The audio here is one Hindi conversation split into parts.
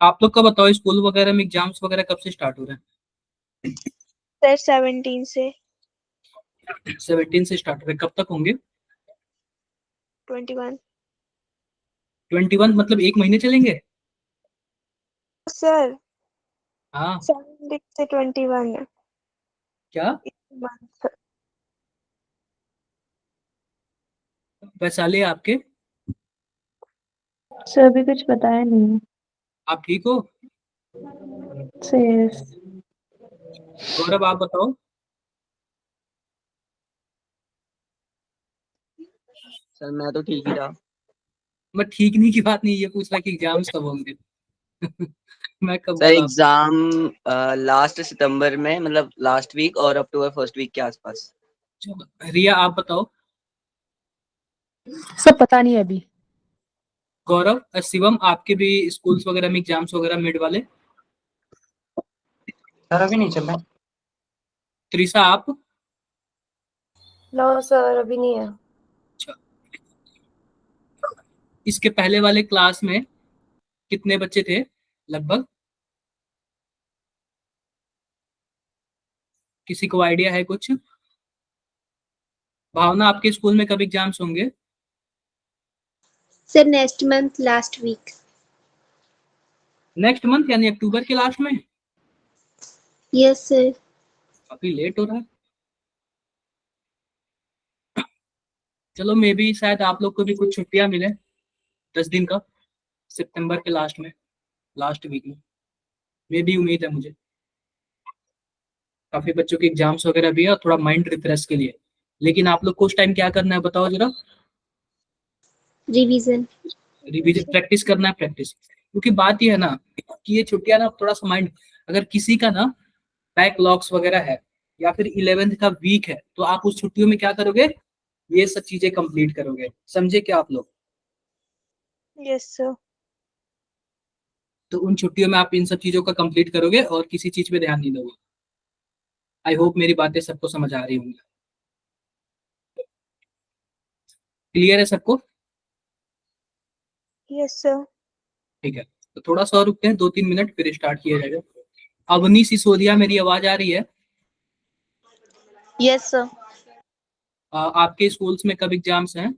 आप लोग का बताओ, स्कूल वगैरह में एग्जाम्स वगैरह कब से स्टार्ट हो रहे सर 17 से। हैं? 17 से स्टार्ट हो रहे हैं, कब तक होंगे? 21। 21 मतलब एक महीने चलेंगे? सर हाँ। 17 से 21 क्या? मंथ। वैशाली आपके? सर अभी कुछ बताया नहीं आप ठीक हो? सर। गौरव आप बताओ। सर मैं तो ठीक ही था। मैं ठीक नहीं की बात नहीं, ये पूछ रहा कि एग्जाम्स कब होंगे। मैं कब सर बोला? एग्जाम लास्ट सितंबर में, मतलब लास्ट वीक और अक्टूबर फर्स्ट वीक के आसपास। चलो, रिया आप बताओ। सब पता नहीं अभी। गौरव, शिवम आपके भी स्कूल्स वगैरह में एग्जाम्स वगैरह मिड वाले? सर अभी नहीं चल रहा। त्रिशा आप? नो सर अभी नहीं है। अच्छा, इसके पहले वाले क्लास में कितने बच्चे थे लगभग? किसी को आइडिया है कुछ? भावना, आपके स्कूल में कब एग्जाम्स होंगे? Sir next month last week. Next month यानी अक्टूबर के लास्ट में? Yes sir. काफी लेट हो रहा है। चलो, मे बी शायद आप लोग को भी कुछ छुट्टियां मिले, 10 दिन का, सितंबर के लास्ट में, लास्ट वीक में। मे भी उम्मीद है मुझे। काफी बच्चों के एग्जाम्स वगैरह भी है और थोड़ा माइंड रिफ्रेश के लिए। लेकिन आप लोग को उस टाइम क्या करना है बताओ जरा? रिवीजन। रिवीजन, प्रैक्टिस करना है, प्रैक्टिस। क्योंकि बात ये है ना कि ये छुट्टियां ना थोड़ा सा माइंड, अगर किसी का ना बैकलॉग्स वगैरह है या फिर 11th का वीक है, तो आप उस छुट्टियों में क्या करोगे? ये सब चीजें कंप्लीट करोगे, समझे क्या आप लोग? Yes sir. तो उन छुट्टियों में आप इन सब चीजों का कंप्लीट करोगे और किसी चीज पे ध्यान नहीं दोगे। आई होप मेरी बातें सबको समझ आ रही होंगी। क्लियर है सबको? Yes sir. ठीक है, तो थोड़ा सा और रुकते हैं, 2-3 मिनट, फिर स्टार्ट किया जाएगा। अवनी सिसोदिया, मेरी आवाज आ रही है? Yes sir. आपके स्कूल्स में कब एग्जाम्स हैं?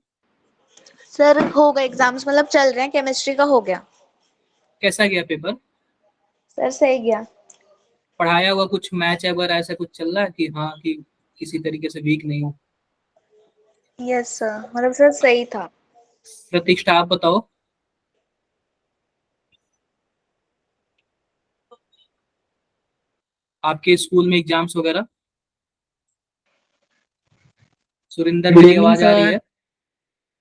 सर हो गए एग्जाम्स, मतलब चल रहे हैं। केमिस्ट्री का हो गया। कैसा गया पेपर? सर सही गया। पढ़ाया हुआ कुछ मैच वगैरह ऐसा कुछ चल रहा है कि हाँ, कि किसी तरीके से वीक नहीं हो? यस सर, मतलब सर सही था। प्रतिष्ठा आप बताओ। आपके स्कूल में एग्जाम्स वगैरह? सुरिंदर, गुड मेरी इवनिंग आवाज आ रही सर। है?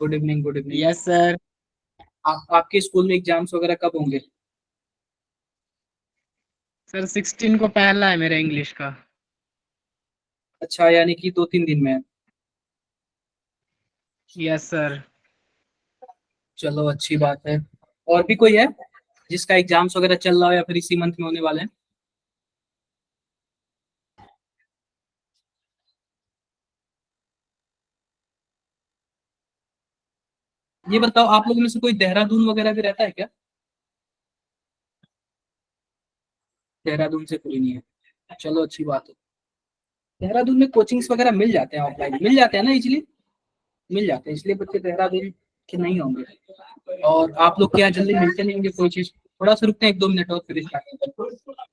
Good evening, good evening. Yes sir. आपके स्कूल में एग्जाम्स वगैरह कब होंगे? सर 16 को पहला है मेरा इंग्लिश का। अच्छा, यानी कि 2-3 दिन में है। Yes sir. चलो, अच्छी बात है। और भी कोई है जिसका एग्जाम्स वगैरह चल रहा हो या फिर इसी मंथ में होने वाले हैं? ये बताओ, आप लोगों में से कोई देहरादून वगैरह भी रहता है क्या? देहरादून से कोई नहीं है, चलो अच्छी बात है। देहरादून में कोचिंग्स वगैरह मिल जाते हैं, ऑफलाइन मिल जाते हैं ना, इजीली मिल जाते हैं, इसलिए बच्चे देहरादून के नहीं होंगे। और आप लोग के यहाँ जल्दी मिलते नहीं होंगे कोई चीज। थोड़ा सा रुकते हैं, 1-2 मिनट और फिर स्टार्ट करते हैं।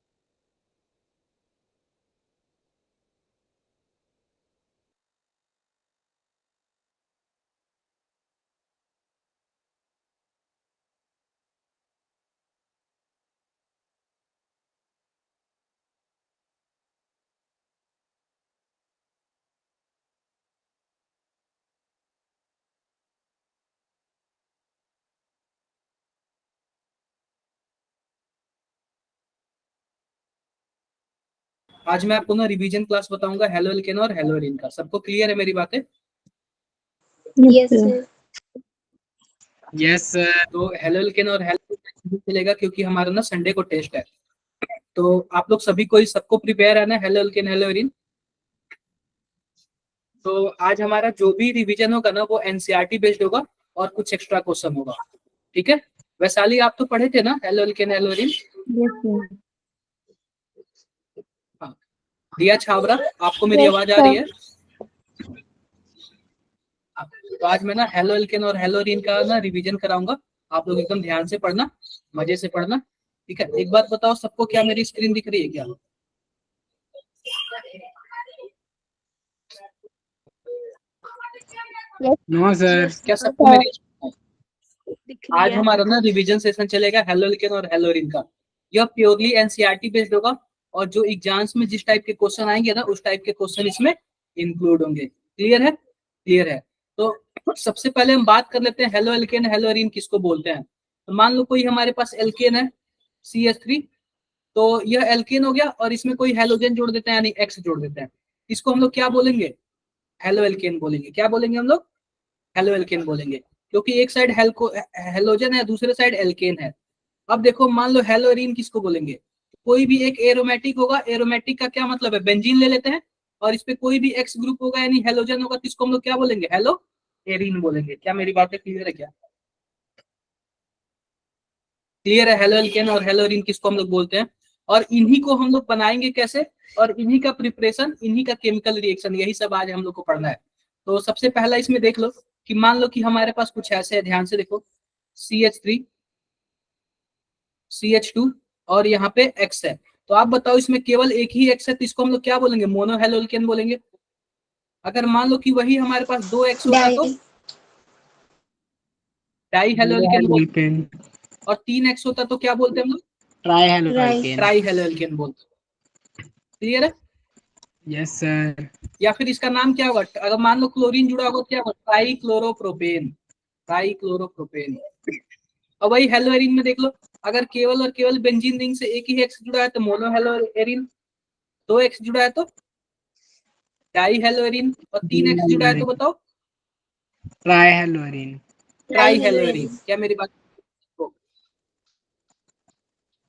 आज मैं आपको ना रिवीजन क्लास बताऊंगा, हेलो एल्केन और हेलो एरिन का। सबको क्लियर है मेरी बातें? Yes sir. Yes sir. तो हेलो एल्केन और हेलो चलेगा, क्योंकि हमारा ना संडे को टेस्ट है। तो आप लोग सभी को, सबको प्रिपेयर है ना, हेलो एल्केन हेलो एरिन? तो आज हमारा जो भी रिवीजन होगा ना, वो एनसीईआरटी बेस्ड होगा और कुछ एक्स्ट्रा क्वेश्चन होगा, ठीक है? वैशाली आप तो पढ़े थे ना halo alkane hello arene? Yes sir. दिया छाबरा, आपको मेरी Yes, आवाज आ रही है? तो आज मैं ना हेलो एल्केन और हेलो एरीन का ना रिवीजन कराऊंगा, आप लोग एकदम ध्यान से पढ़ना, मजे से पढ़ना, ठीक है? एक बात बताओ सबको, क्या मेरी स्क्रीन दिख रही है क्या? No sir. क्या सबको मेरी? दिख रही आज है। हमारा ना रिवीजन सेशन चलेगा हेलो एल्केन और हेलो एरीन का। यह प्योरली एनसीईआरटी बेस्ड होगा और जो एग्जाम्स में जिस टाइप के क्वेश्चन आएंगे ना उस टाइप के क्वेश्चन इसमें इंक्लूड होंगे। क्लियर है? क्लियर है। तो सबसे पहले हम बात कर लेते हैं हेलो एल्केन हेलो एरीन किसको बोलते हैं। तो मान लो कोई हमारे पास एल्केन है CH3, तो यह एल्केन हो गया और इसमें कोई हेलोजन जोड़ देते हैं यानी एक्स जोड़ देते हैं, इसको हम लोग क्या बोलेंगे? हेलो एल्केन बोलेंगे। क्या बोलेंगे हम लोग? हेलो एल्केन बोलेंगे, क्योंकि एक साइड हेलोजन है दूसरे साइड एल्केन है। अब देखो मान लो हेलो एरीन किसको बोलेंगे? कोई भी एक एरोमेटिक होगा, एरोमेटिक का क्या मतलब है? बेंजीन ले लेते हैं और इस पे कोई भी एक्स ग्रुप होगा यानी हेलोजन होगा तो इसको हम लोग क्या बोलेंगे? हेलो एरीन बोलेंगे। क्या मेरी बातें क्लियर है क्या? क्लियर है? हेलो एल्केन और हेलो एरीन किसको हम लोग बोलते हैं और इन्हीं को हम लोग बनाएंगे कैसे और इन्हीं का प्रिपरेशन, इन्हीं का केमिकल रिएक्शन, यही सब आज हम लोग को पढ़ना है। तो सबसे पहला इसमें देख लो कि मान लो कि हमारे पास कुछ ऐसे है, ध्यान से देखो, CH3 CH2 और यहाँ पे X है। तो आप बताओ इसमें केवल एक ही X है तो इसको हम लोग क्या बोलेंगे? मोनो हेलो एल्केन बोलेंगे। अगर मान लो कि वही हमारे पास 2 X होता तो डाई डाई हेलो एल्केन बोलते, एल्केन। और 3 X होता तो क्या बोलते हैं हम लोग? Tri halo Right. Alkane. Trihaloalkane बोलते। क्लियर है? Yes sir. या फिर इसका नाम क्या होगा? अगर मान लो क्लोरीन जुड़ा होगा तो क्या होगा? Try chloropropane. Try chloropropane. और वही हेलो एरीन में देख लो, अगर केवल और केवल बेंजीन रिंग से एक ही एक्स जुड़ा है तो मोनो हेलो एरीन, 2 एक्स जुड़ा है तो डाई हेलो एरीन और 3 एक्स जुड़ा है तो बताओ try hello arene. Try hello arene. क्या मेरी बात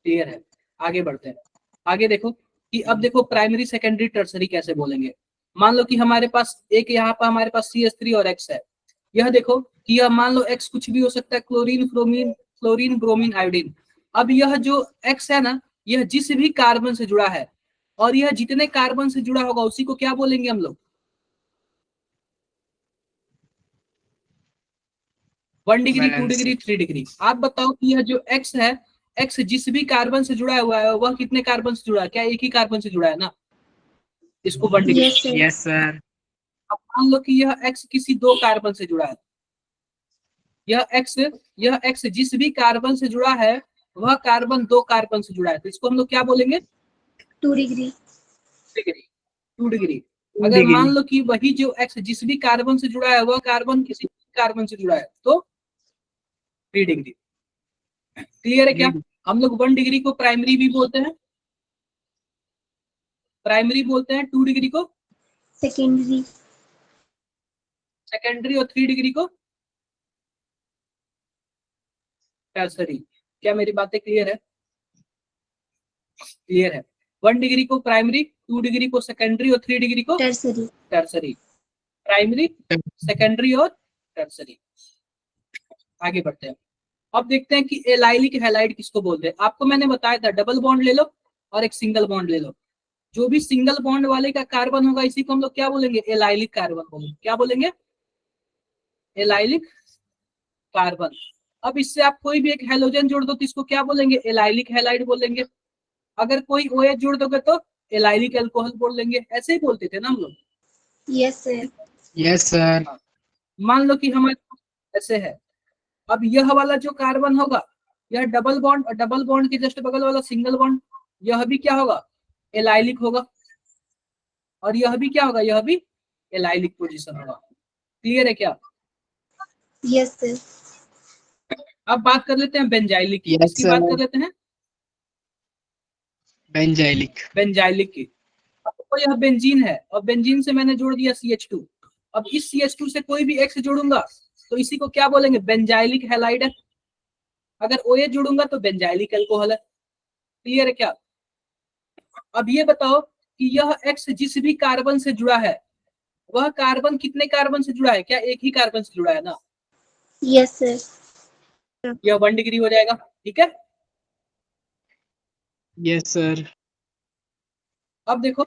क्लियर है? आगे बढ़ते हैं। आगे देखो कि अब देखो प्राइमरी सेकेंडरी टर्सरी कैसे बोलेंगे। मान लो कि हमारे पास एक यहाँ पर हमारे पास CH3 और X है। यह देखो कि यह मान लो X कुछ भी हो सकता है, क्लोरीन ब्रोमीन आयोडीन। अब यह जो X है ना, यह जिस भी कार्बन से जुड़ा है और यह जितने कार्बन से जुड़ा होगा उसी को क्या बोलेंगे हम लोग? 1 डिग्री, 2 डिग्री, 3 डिग्री। आप बताओ कि यह जो X है, X जिस भी कार्बन से जुड़ा हुआ है वह कितने कार्बन से जुड़ा है? क्या एक ही कार्बन से जुड़ा है ना? इसको 1 degree. Yes, sir. Yes sir. अब मान लो कि यह X किसी 2 कार्बन से जुड़ा है। यह X जिस भी कार्बन से जुड़ा है वह कार्बन 2 कार्बन से जुड़ा है तो इसको हम लोग क्या बोलेंगे? 2 degree. Degree, 2 degree. अगर मान लो कि वही जो X जिस भी कार्बन से जुड़ा है वह कार्बन किसी कार्बन से जुड़ा है तो 3 डिग्री। क्लियर है क्या? हम लोग 1 डिग्री को प्राइमरी भी बोलते हैं, प्राइमरी बोलते हैं, 2 डिग्री को Secondary. सेकेंडरी और 3 डिग्री को टर्सरी। क्या मेरी बातें क्लियर है? क्लियर है? 1 डिग्री को प्राइमरी, 2 डिग्री को सेकेंडरी और 3 डिग्री को Tertiary. टर्सरी। प्राइमरी, सेकेंडरी और टर्सरी। आगे बढ़ते हैं। अब देखते हैं कि एलाइलिक हैलाइड किसको बोलते हैं। आपको मैंने बताया था डबल बॉन्ड ले लो और एक सिंगल बॉन्ड ले लो। जो भी सिंगल बॉन्ड वाले का कार्बन होगा इसी को हम लोग क्या बोलेंगे? एलाइलिक कार्बन बोलेंगे। क्या बोलेंगे? Allylic carbon. अब इससे आप कोई भी एक हेलोजन जोड़ दो तो इसको क्या बोलेंगे? एलाइलिक हैलाइड बोलेंगे। अगर कोई OH जोड़ दोगे तो एलाइलिक अल्कोहल बोल लेंगे। ऐसे ही बोलते थे ना हम लोग। Yes, sir. Yes sir. मान लो कि हमारे पास ऐसे है। अब यह वाला जो कार्बन होगा यह डबल बॉन्ड और डबल बॉन्ड के जस्ट बगल वाला सिंगल बॉन्ड, यह भी क्या होगा? एलाइलिक होगा। और यह भी क्या होगा? यह भी एलाइलिक पोजीशन होगा। क्लियर है क्या? Yes, sir. अब बात कर लेते हैं बेंजाइलिक की। Yes, किसकी बात sir. कर लेते हैं? बेंजाइलिक। बेंजाइलिक की। अब तो यह बेंजीन है और बेंजीन से मैंने जोड़ दिया CH2। अब इस CH2 से कोई भी X जोड़ूंगा तो इसी को क्या बोलेंगे? बेंजाइलिक हैलाइड है। अगर OH जोड़ूंगा तो बेंजाइलिक अल्कोहल है। क्लियर है क्या? अब ये बताओ कि यह X जिस भी कार्बन से जुड़ा है वह कार्बन कितने कार्बन से जुड़ा है? क्या एक ही कार्बन से जुड़ा है ना? Yes, sir. यह 1 डिग्री हो जाएगा, ठीक है। Yes, sir. अब देखो,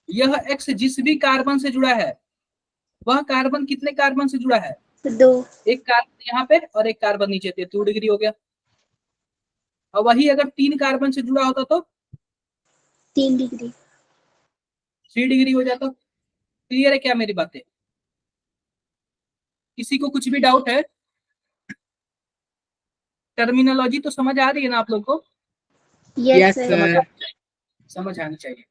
यह X जिस भी कार्बन से जुड़ा है, वह कार्बन कितने कार्बन से जुड़ा है? 2 एक कार्बन यहाँ पे और एक कार्बन नीचे थे, 2 डिग्री हो गया। और वही अगर 3 कार्बन से जुड़ा होता तो 3 डिग्री 3 डिग्री हो जाता। क्लियर है क्या मेरी बातें? किसी को कुछ भी डाउट है? टर्मिनोलॉजी तो समझ आ रही है ना आप लोग को? Yes Yes, sir sir. समझ आनी चाहिए।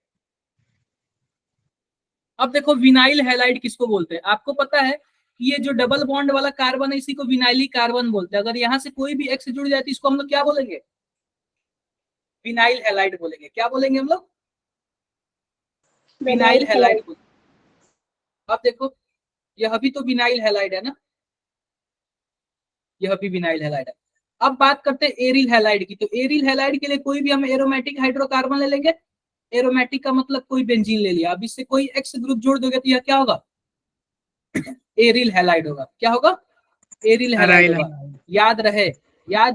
अब देखो, विनाइल हैलाइड किसको बोलते हैं? आपको पता है कि ये जो डबल बॉन्ड वाला कार्बन है, इसी को विनाइली कार्बन बोलते हैं। अगर यहाँ से कोई भी एक्स जुड़ जाए तो इसको हम लोग क्या बोलेंगे? विनाइल हैलाइड बोलेंगे। क्या बोलेंगे हम लोग? विनाइल हैलाइड बोलेंगे। अब देखो, यह भी तो विनाइल हैलाइड है ना, यह भी विनाइल हैलाइड है। अब बात करते हैं एरिल हैलाइड की। तो एरिल हैलाइड के लिए कोई भी हम एरोमेटिक हाइड्रोकार्बन ले लेंगे। एरोमेटिक का मतलब कोई बेंजीन ले लिया। अब इससे कोई एक्स ग्रुप जोड़ दोगे तो यह क्या होगा? एरिल हैलाइड होगा। क्या होगा? एरिल हैलाइड Aryl होगा। halide. याद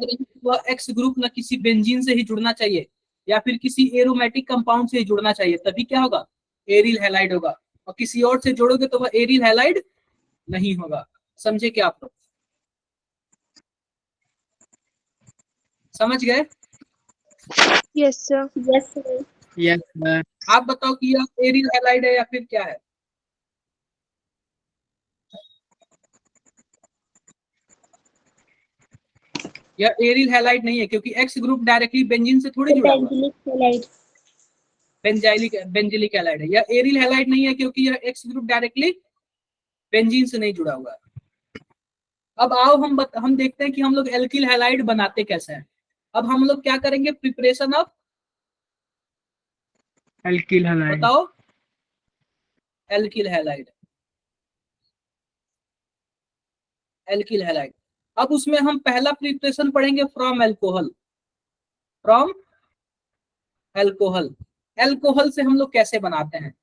रहे वह एक्स ग्रुप ना किसी बेंजीन से ही जुड़ना चाहिए या फिर किसी एरोमेटिक कंपाउंड से ही जुड़ना चाहिए, तभी क्या होगा? एरिल हैलाइड होगा। और किसी और से जोड़ोगे तो वह एरिल हैलाइड नहीं होगा। समझे क्या आप लोग? समझ गए? Yes sir. Yes sir Yes, sir. आप बताओ कि यह एरिल हैलाइड है या फिर क्या है? यह एरिल हैलाइड नहीं है, क्योंकि एक्स ग्रुप डायरेक्टली बेंजीन से थोड़ी जुड़ा हुआ है। बेंजिलिक हैलाइड बेंजाइलिक हैलाइड है। यह एरिल हैलाइड नहीं है, क्योंकि यह एक्स ग्रुप डायरेक्टली बेंजीन से नहीं जुड़ा हुआ है। अब आओ हम देखते हैं कि हम लोग एल्किल हैलाइड बनाते कैसे हैं। अब हम लोग क्या करेंगे? Preparation of, Alkyl halide. बताओ, एल्किल हैलाइड। Alkyl halide. अब उसमें हम पहला प्रिपरेशन पढ़ेंगे from alcohol. From alcohol. Alcohol से हम लोग कैसे बनाते हैं?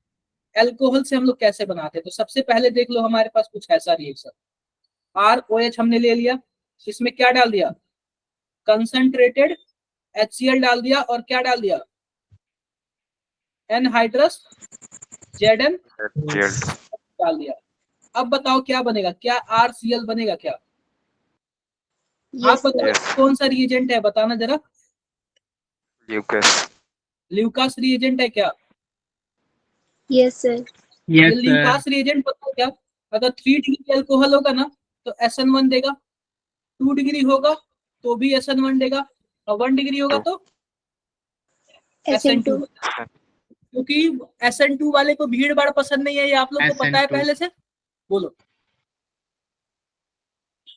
एल्कोहल से हम लोग कैसे बनाते हैं? तो सबसे पहले देख लो, हमारे पास कुछ ऐसा रिएक्शन, ROH हमने ले लिया। इसमें क्या डाल दिया? कंसंट्रेटेड HCl डाल दिया। और क्या डाल दिया? एनहाइड्रस ZN डाल दिया। अब बताओ क्या बनेगा? क्या RCl बनेगा क्या? आप बताओ कौन सा रिएजेंट है, बताना जरा। ल्यूकास रिएजेंट है क्या? यस सर ये Yes, sir. ल्यूकास रिएजेंट पता है क्या? अगर 3 डिग्री अल्कोहल होगा ना तो SN1 देगा, 2 डिग्री होगा तो भी SN1 देगा, और 1 डिग्री होगा तो SN2 क्योंकि SN2 वाले को भीड़ भाड़ पसंद नहीं है, ये आप लोग को पता है SN2. पहले से। बोलो,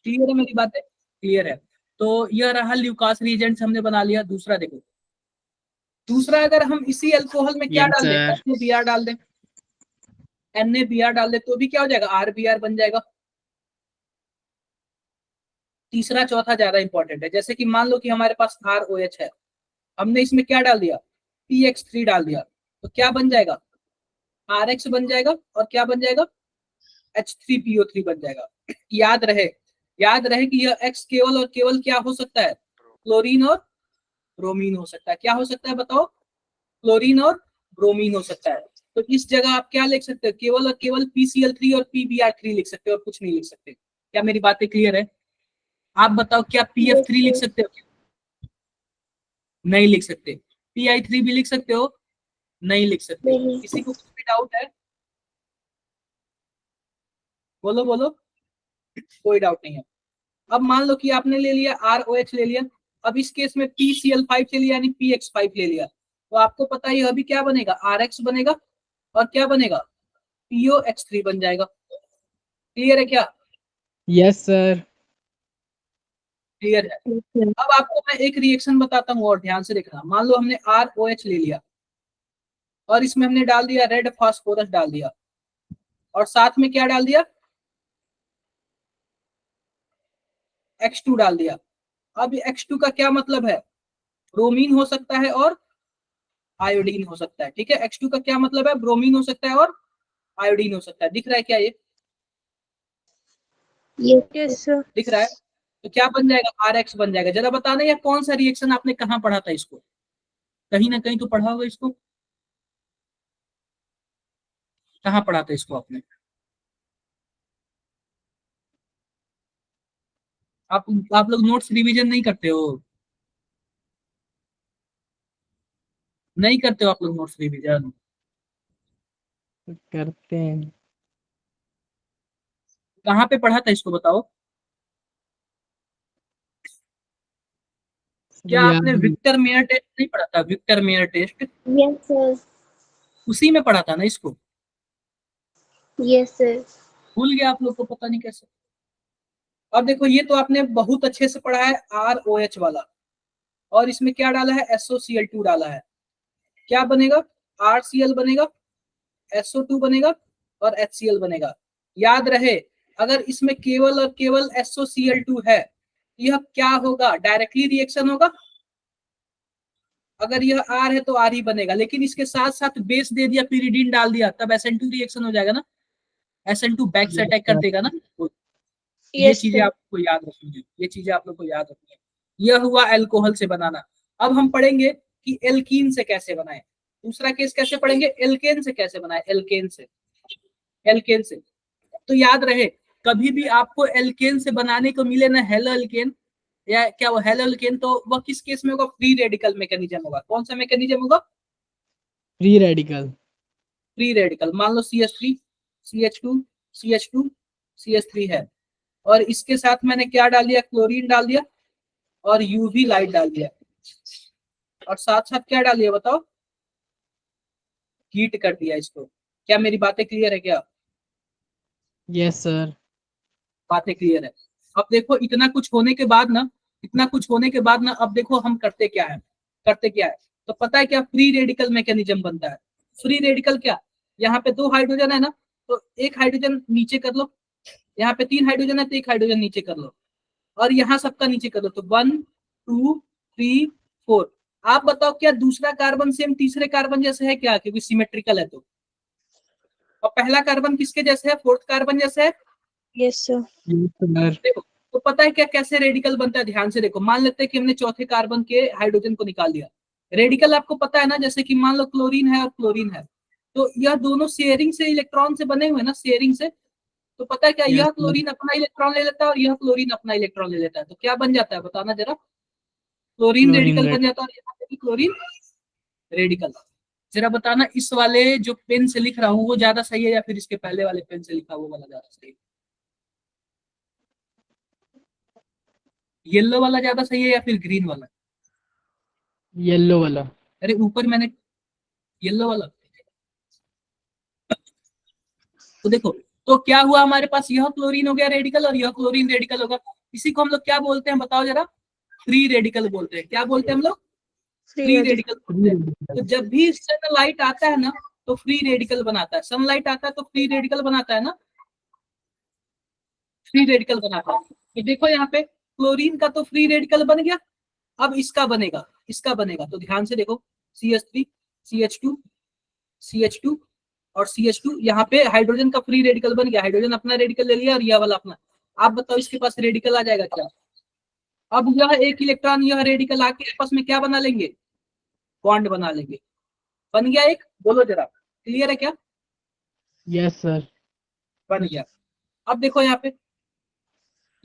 क्लियर है मेरी बातें? क्लियर है। तो यह रहा ल्यूकास रिएजेंट हमने बना लिया। दूसरा देखो, दूसरा अगर हम इसी अल्कोहल में क्या Yes, डाल दें? sir. NaBr डाल दें, NaBr डाल दें तो भी क्या हो जाएगा? RBr बन जाएगा। तीसरा चौथा ज्यादा इंपॉर्टेंट है। जैसे कि मान लो कि हमारे पास ROH है, हमने इसमें क्या डाल दिया? PX3 डाल दिया, तो क्या बन जाएगा? RX बन जाएगा। और क्या बन जाएगा? H3PO3 बन जाएगा। याद रहे कि यह X केवल और केवल क्या हो सकता है? क्लोरीन और ब्रोमीन हो सकता है। क्या हो सकता है बताओ? क्लोरीन और ब्रोमीन हो सकता है। तो इस जगह आप क्या लिख सकते हो? केवल और केवल PCl3 और PBr3 लिख सकते हो और कुछ नहीं लिख सकते। क्या मेरी बातें क्लियर है? आप बताओ, क्या PF3 लिख सकते हो? नहीं लिख सकते। PI3 भी लिख सकते हो? नहीं लिख सकते। नहीं। किसी को कुछ भी डाउट है? बोलो बोलो, कोई डाउट नहीं है। अब मान लो कि आपने ले लिया ROH ले लिया। अब इस केस में PCl5 ले लिया, यानी PX5 ले लिया, तो आपको पता है अभी क्या बनेगा? RX बनेगा। और क्या बनेगा? POX3 बन जाएगा। क्लियर है क्या? Yes, sir. क्लियर है। अब आपको मैं एक रिएक्शन बताता हूँ और ध्यान से देखना। मान लो हमने ROH ले लिया और इसमें हमने डाल दिया रेड फास्फोरस डाल दिया, और साथ में क्या डाल दिया? X2 डाल दिया। अब X2 का क्या मतलब है? ब्रोमीन हो सकता है और आयोडीन हो सकता है। ठीक है, X2 का क्या मतलब है? ब्रोमीन हो सकता है और आयोडीन हो सकता है। दिख रहा है क्या ये? Yes yes sir. दिख रहा है? तो क्या बन जाएगा, RX बन जाएगा। जरा बताना यह कौन सा रिएक्शन आपने कहाँ पढ़ा था इसको, कहीं ना कहीं तो पढ़ा होगा इसको, कहाँ पढ़ा था इसको आपने? आप लोग नोट्स रिवीजन नहीं करते हो, नहीं करते हो आप लोग नोट्स रिवीजन? करते हैं। कहाँ पे पढ़ा था इसको बताओ? क्या आपने याद विक्टर मेयर टेस्ट नहीं पढ़ा था? Victor Meyer test, Yes, sir. उसी में पढ़ा था ना इसको? Yes, sir. भूल गया आप लोग को, पता नहीं कैसे। और देखो ये तो आपने बहुत अच्छे से पढ़ा है ROH वाला, और इसमें क्या डाला है, SOCl2 डाला है। क्या बनेगा, RCl बनेगा, SO2 बनेगा और HCl बनेगा। याद रहे, अगर इसमें केवल और केवल SOCl2 है, यह क्या होगा, डायरेक्टली रिएक्शन होगा। अगर यह R है तो R ही बनेगा, लेकिन इसके साथ साथ बेस दे दिया, pyridine डाल दिया, तब SN2 रिएक्शन हो जाएगा ना, SN2 बैक से अटैक कर देगा ना। तो ये यस चीजें सर। आपको याद रखनी है, ये चीजें आप लोग को याद रखनी है। यह हुआ अल्कोहल से बनाना। अब हम पढ़ेंगे कि एल्कीन से कैसे बनाए। दूसरा केस कैसे पढ़ेंगे, एल्केन से कैसे बनाए, एल्केन से, एल्केन से। तो याद रहे, कभी भी आपको एल्केन से बनाने को मिले ना हेलो एल्केन या क्या वो हेलो एल्केन, तो वह किस केस में होगा, फ्री रेडिकल मैकेनिज्म होगा। कौन सा मैकेनिज्म होगा, फ्री रेडिकल। Free radical. मान लो CH3 CH2 CH2 CH3 है, और इसके साथ मैंने क्या डाल दिया, क्लोरीन डाल दिया और UV लाइट डाल दिया, और साथ साथ क्या डाल दिया बताओ, हीट कर दिया इसको। क्या मेरी बातें क्लियर है क्या, यस सर। बातें क्लियर है? अब देखो इतना कुछ होने के बाद ना, इतना कुछ होने के बाद ना, अब देखो हम करते क्या है, करते क्या है, तो पता है क्या, फ्री रेडिकल मैकेनिज्म बनता है। फ्री रेडिकल क्या, यहाँ पे 2 हाइड्रोजन है ना, तो एक हाइड्रोजन नीचे कर लो, यहाँ पे 3 हाइड्रोजन है तो एक हाइड्रोजन नीचे कर लो, और यहाँ सबका नीचे कर लो, तो 1 2 3 4। आप बताओ क्या दूसरा कार्बन सेम तीसरे कार्बन जैसे है क्या, क्योंकि सिमेट्रिकल है तो। और पहला कार्बन किसके जैसे है, 4th कार्बन जैसे है। Yes sir. Yes sir. देखो तो पता है क्या कैसे रेडिकल बनता है, ध्यान से देखो। मान लेते हैं कि हमने चौथे कार्बन के हाइड्रोजन को निकाल दिया। रेडिकल आपको पता है ना, जैसे कि मान लो क्लोरीन है और क्लोरीन है, तो यह दोनों शेयरिंग से इलेक्ट्रॉन से बने हुए ना, शेयरिंग से। तो पता है क्या, यस यह सर। क्लोरीन अपना इलेक्ट्रॉन ले लेता है और यह क्लोरीन अपना इलेक्ट्रॉन ले लेता है, तो क्या बन जाता है बताना जरा, क्लोरीन क्लोरीन रेडिकल रेड। बन जाता है, और यहाँ पे भी क्लोरीन रेडिकल। जरा बताना इस वाले जो पेन से लिख रहा हूँ वो ज्यादा सही है, या फिर इसके पहले वाले पेन से लिखा वो वाला ज्यादा सही है? येलो वाला ज्यादा सही है या फिर ग्रीन वाला? येलो वाला। अरे ऊपर मैंने येलो वाला। तो देखो, तो क्या हुआ हमारे पास, यह क्लोरीन हो गया रेडिकल और यह क्लोरीन रेडिकल होगा। इसी को हम लोग क्या बोलते हैं बताओ जरा, फ्री रेडिकल बोलते हैं। क्या बोलते हैं हम लोग, फ्री फ्री रेडिकल। रेडिकल बोलते हैं। तो जब भी सनलाइट आता है ना, तो फ्री रेडिकल बनाता है। सनलाइट आता है तो फ्री रेडिकल बनाता है ना, फ्री रेडिकल बनाता है। तो देखो यहाँ पे क्लोरीन का तो फ्री रेडिकल बन गया, अब इसका बनेगा, इसका बनेगा। तो ध्यान से देखो, CH3 CH2 CH2 और CH2, यहाँ पे हाइड्रोजन का फ्री रेडिकल बन गया, हाइड्रोजन अपना रेडिकल ले लिया और यह वाला अपना। आप बताओ इसके पास रेडिकल आ जाएगा क्या? अब यह एक इलेक्ट्रॉन यह रेडिकल आके आपस में क्या बना लेंगे, बॉन्ड बना लेंगे। बन गया एक, बोलो जरा, क्लियर है क्या? Yes sir. बन गया। अब देखो यहाँ पे,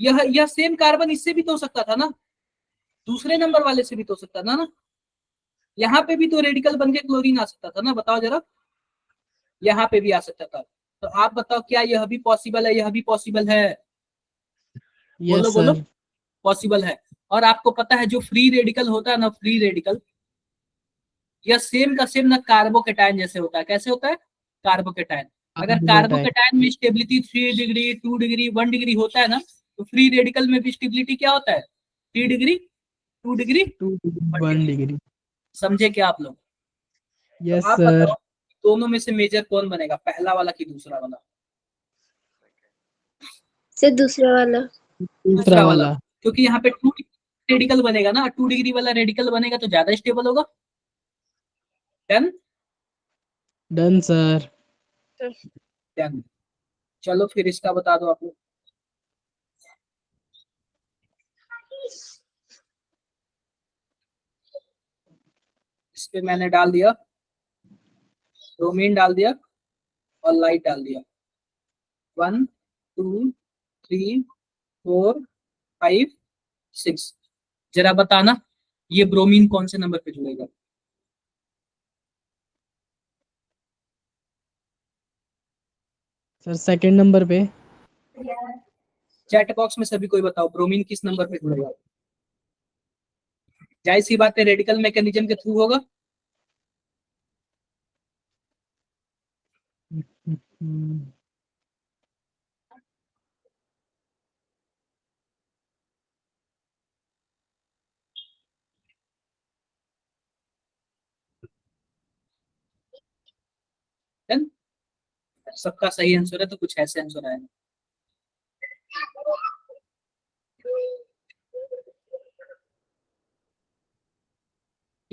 यह सेम कार्बन इससे भी तो हो सकता था ना, दूसरे नंबर वाले से भी तो हो सकता था ना, यहाँ पे भी तो रेडिकल बन के क्लोरीन आ सकता था ना, बताओ जरा, यहाँ पे भी आ सकता था। तो आप बताओ क्या यह भी पॉसिबल है, यह भी पॉसिबल है? बोलो यस बोलो, सर। पॉसिबल है। और आपको पता है जो फ्री रेडिकल होता है ना, फ्री रेडिकल, यह सेम का सेम ना कार्बोकेटायन जैसे होता है। कैसे होता है, कार्बोकेटायन। अगर कार्बोकेटायन में स्टेबिलिटी 3 डिग्री 2 डिग्री 1 डिग्री होता है ना, तो फ्री रेडिकल में भी स्टेबिलिटी क्या होता है, 3 डिग्री 2 डिग्री 1 डिग्री। समझे क्या आप लोग? तो यस आप सर। बताओ दोनों में से मेजर कौन बनेगा, पहला वाला कि दूसरा वाला? Sir, दूसरा वाला. दूसरा वाला, वाला। क्योंकि यहाँ पे 2 रेडिकल बनेगा ना, 2 डिग्री वाला रेडिकल बनेगा तो ज्यादा स्टेबल होगा। Done, done sir. डन। चलो फिर इसका बता दो आप लोग। इस पे मैंने डाल दिया, ब्रोमीन डाल दिया और लाइट डाल दिया। 1 2 3 4 5 6। जरा बताना ये ब्रोमीन कौन से नंबर पे जुड़ेगा? सर सेकंड नंबर पे। चैट बॉक्स में सभी कोई बताओ ब्रोमीन किस नंबर पे जुड़ेगा? जाहिर सी बात है रेडिकल मैकेनिज्म के थ्रू होगा। Done? सबका सही आंसर है तो कुछ ऐसे आंसर आएगा।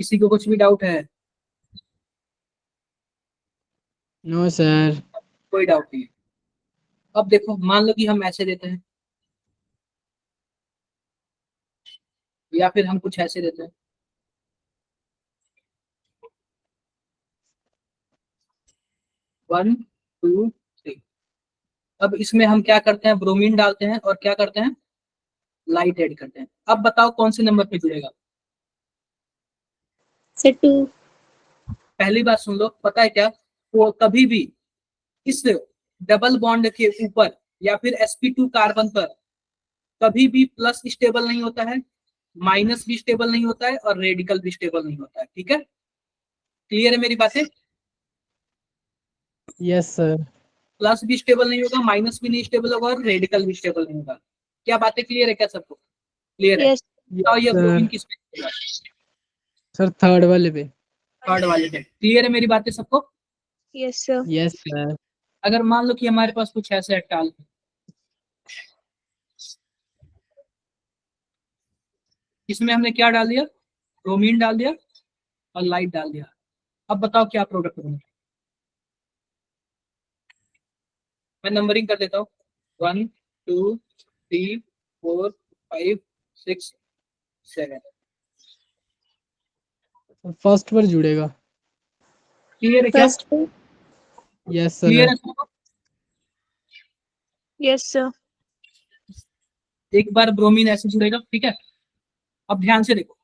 किसी को कुछ भी डाउट है? No sir. कोई डाउट नहीं है। अब देखो मान लो कि हम ऐसे देते हैं या फिर हम कुछ ऐसे देते हैं। One two three. अब इसमें हम क्या करते हैं, ब्रोमीन डालते हैं और क्या करते हैं, लाइट ऐड करते हैं। अब बताओ कौन से नंबर पे जुड़ेगा? सर 2। पहली बात सुन लो, पता है क्या, वो कभी भी इस डबल बॉन्ड के ऊपर या फिर sp2 कार्बन पर कभी भी प्लस स्टेबल नहीं होता है, माइनस भी स्टेबल नहीं होता है और रेडिकल भी स्टेबल नहीं होता है। ठीक है, क्लियर है मेरी बातें? Yes sir. प्लस भी स्टेबल नहीं होगा, माइनस भी नहीं स्टेबल होगा और रेडिकल भी स्टेबल नहीं होगा। क्या बातें क्लियर है क्या सबको? क्लियर है? Yes. बताओ ये ब्रोमीन सर किस पे जुड़ेगा? सर थर्ड वाले पे। थर्ड वाले पे। क्लियर है मेरी बातें सबको? Yes, sir. Yes sir. अगर मान लो कि हमारे पास कुछ ऐसे अट्टाल, इसमें हमने क्या डाल दिया, ब्रोमीन डाल दिया और लाइट डाल दिया। अब बताओ क्या प्रोडक्ट बनेगा? मैं नंबरिंग कर देता हूँ, 1 2 3 4 5 6 7। फर्स्ट पर जुड़ेगा। क्लियर है क्या? फर्स्ट पे। Yes clear sir. है सबको? Yes, sir. एक बार ब्रोमीन ऐसे जुड़ेगा, ठीक है। अब ध्यान से देखो,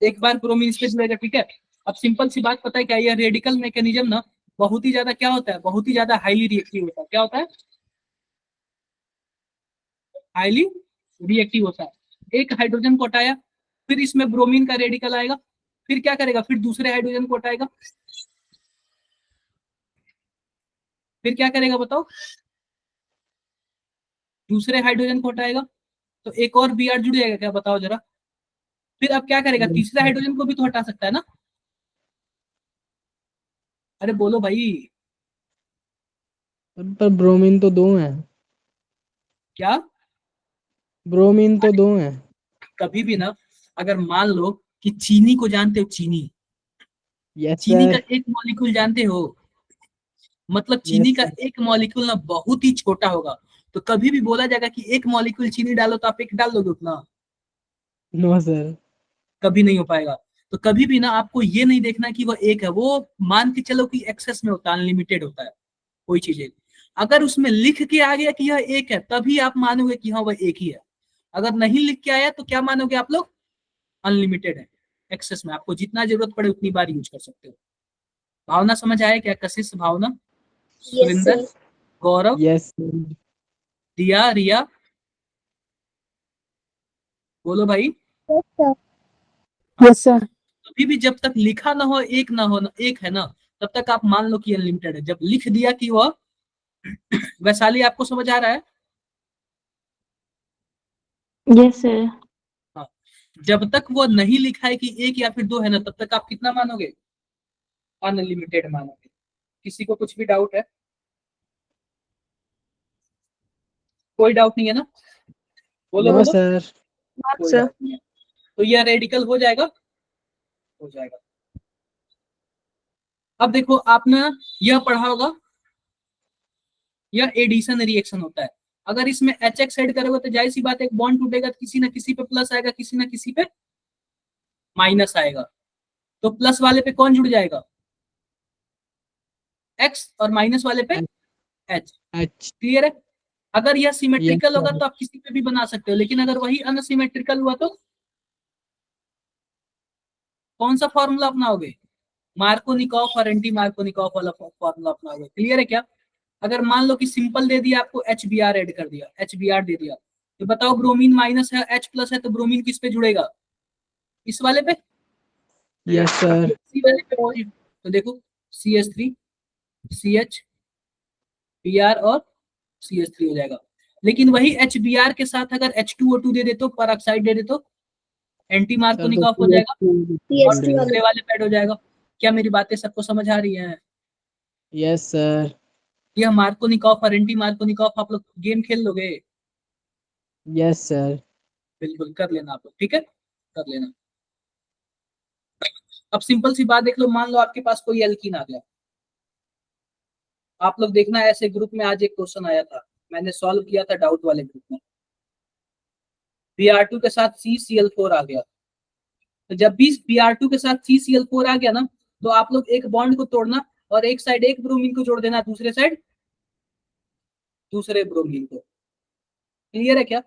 एक बार ब्रोमीन इस पे जुड़ेगा, ठीक है। अब सिंपल सी बात, पता है क्या, ये रेडिकल मैकेनिज्म ना बहुत ही ज्यादा क्या होता है, बहुत ही ज्यादा हाईली रिएक्टिव होता है। क्या होता है? हाईली रिएक्टिव होता है। एक हाइड्रोजन को हटाया, फिर इसमें ब्रोमीन का रेडिकल आएगा, फिर क्या करेगा, फिर दूसरे हाइड्रोजन को हटाएगा, फिर क्या करेगा बताओ, दूसरे हाइड्रोजन को हटाएगा तो एक और Br जुड़ जाएगा क्या, बताओ जरा। फिर अब क्या करेगा, तीसरे हाइड्रोजन को भी तो हटा सकता है ना। अरे बोलो भाई। पर ब्रोमीन तो 2 हैं। क्या? ब्रोमीन तो 2 हैं। कभी भी ना, अगर मान लो कि चीनी को जानते हो, चीनी, यस चीनी का सर। एक मॉलिक्यूल जानते हो, मतलब चीनी यस का सर। एक मॉलिक्यूल ना बहुत ही छोटा होगा, तो कभी भी बोला जाएगा कि एक मॉलिक्यूल चीनी डालो तो आप एक डाल दोगे उतना? No sir. कभी नहीं हो पाएगा। तो कभी भी ना आपको ये नहीं देखना कि वह एक है, वो मान के चलो कि एक्सेस में होता है, अनलिमिटेड होता है कोई चीजें। अगर उसमें लिख के आ गया कि यह एक है, तभी आप मानोगे कि हाँ वह एक ही है। अगर नहीं लिख के आया तो क्या मानोगे आप लोग, अनलिमिटेड है, एक्सेस में, आपको जितना जरूरत पड़े उतनी बार यूज कर सकते हो। भावना समझ आए क्या? कशिश, भावना, यस सुरेंद्र, सर। गौरव, यस दिया, रिया, बोलो भाई। Yes sir. कभी भी जब तक लिखा ना हो, एक ना हो, एक है ना, तब तक आप मान लो कि अनलिमिटेड है। जब लिख दिया कि वह वैशाली, आपको समझ आ रहा है? Yes sir. हाँ। जब तक वो नहीं लिखा है कि एक या फिर दो है ना, तब तक आप कितना मानोगे, अनलिमिटेड मानोगे। किसी को कुछ भी डाउट है? कोई डाउट नहीं है ना? बोलो नो बोलो। सर। Not, कोई sir. डाउट नहीं है। तो यह रेडिकल हो जाएगा, हो जाएगा। अब देखो आपने यह पढ़ा होगा यह एडिशन रिएक्शन होता है। अगर इसमें HX ऐड करोगे तो जाहिर सी बात है एक बॉन्ड टूटेगा तो किसी ना किसी पे प्लस आएगा, किसी ना किसी पे माइनस आएगा। तो प्लस वाले पे कौन जुड़ जाएगा? X, और माइनस वाले पे H। H। क्लियर है? अगर यह सिमेट्रिकल Yes, होगा sir. तो आप किसी पे भी बना सकते हो, लेकिन अगर वही अनसिमेट्रिकल हुआ तो कौन सा फॉर्मूला अपनाओगे? मार्कोनिकॉफ और एंटी मार्कोनिकॉफ वाला फॉर्मूला अपनाओगे। क्लियर है क्या? अगर मान लो कि सिंपल दे दिया आपको, HBr ऐड कर दिया, HBr दे दिया, तो बताओ ब्रोमीन माइनस है, H प्लस है, तो ब्रोमीन किस पे जुड़ेगा? इस वाले पे, Yes, sir. सी वाले पे। तो देखो CH3 CH Br और CH3 हो जाएगा। लेकिन वही HBr के साथ अगर H2O2 दे दे तो, पेरोक्साइड दे दे तो एंटी Sir, मार्कोनिकॉफ तो हो जाएगा और CH3 वाले। दूसरे वाले पैड हो जाएगा। क्या मेरी बातें सबको समझ आ रही हैं? Yes, sir. यह मार्कोनिकॉफ और एंटी मार्कोनिकॉफ आप लोग गेम खेल लोगे? Yes, sir. बिल्कुल कर लेना आप लोग, ठीक है, कर लेना। अब सिंपल सी बात देख लो, मान लो आपके पास कोई एल्कीन आ गया, आप लोग देखना ऐसे ग्रुप में आज एक क्वेश्चन आया था, मैंने सॉल्व किया था डाउट वाले ग्रुप में। Br2 के साथ CCl4 आ गया, तो जब भी Br2 के साथ CCl4 आ गया ना, तो आप लोग एक बॉन्ड को तोड़ना और एक साइड एक ब्रोमीन को जोड़ देना, दूसरे साइड दूसरे ब्रोमीन को। क्लियर है क्या?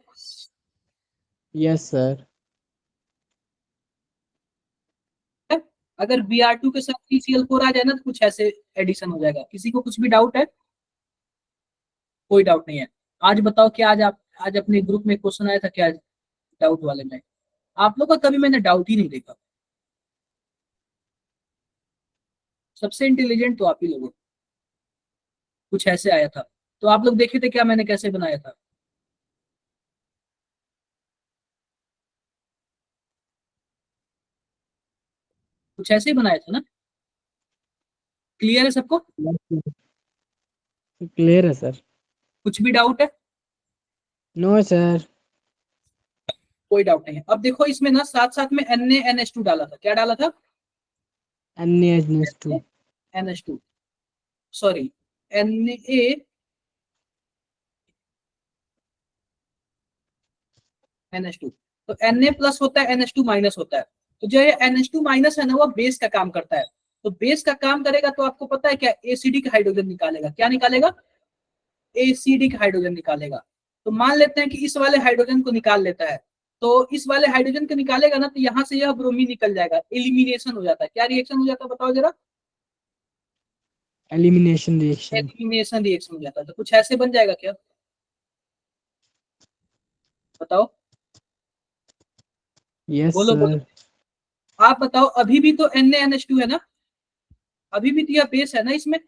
Yes, sir. अगर Br2 के साथ CCl4 आ जाए ना तो कुछ ऐसे एडिशन हो जाएगा। किसी को कुछ भी डाउट है? कोई डाउट नहीं है। आज बताओ क्या आज अपने ग्रुप में क्वेश्चन आया था क्या डाउट वाले में? आप लोग का कभी मैंने डाउट ही नहीं देखा। सबसे इंटेलिजेंट तो आप ही लोग हो। कुछ ऐसे आया था तो आप लोग देखे थे क्या मैंने कैसे बनाया था? कुछ ऐसे ही बनाया था ना? क्लियर है सबको? Yes, sir. Clear है sir. कुछ भी डाउट है? No, sir. कोई डाउट नहीं है। अब देखो इसमें ना साथ साथ में NaNH2 डाला था। क्या डाला था? NaNH2. NH2, sorry NaNH2। तो Na प्लस होता है, NH2 माइनस होता है। तो जो ये NH2 माइनस है ना, वो बेस का काम करता है। तो बेस का काम करेगा तो आपको पता है क्या, एसिडिक हाइड्रोजन निकालेगा। क्या निकालेगा? एसिडिक हाइड्रोजन निकालेगा। तो मान लेते हैं कि इस वाले हाइड्रोजन को निकाल लेता है, तो इस वाले हाइड्रोजन को निकालेगा ना, तो यहाँ से यह ब्रोमीन निकल जाएगा, एलिमिनेशन हो जाता है। क्या रिएक्शन हो जाता है बताओ जरा? Elimination reaction. एलिमिनेशन रिएक्शन हो जाता है। तो कुछ ऐसे बन जाएगा क्या, बताओ? Yes, बोलो sir. बोलो, आप बताओ। अभी भी तो NaNH2 है ना, अभी भी तो यह बेस है ना, इसमें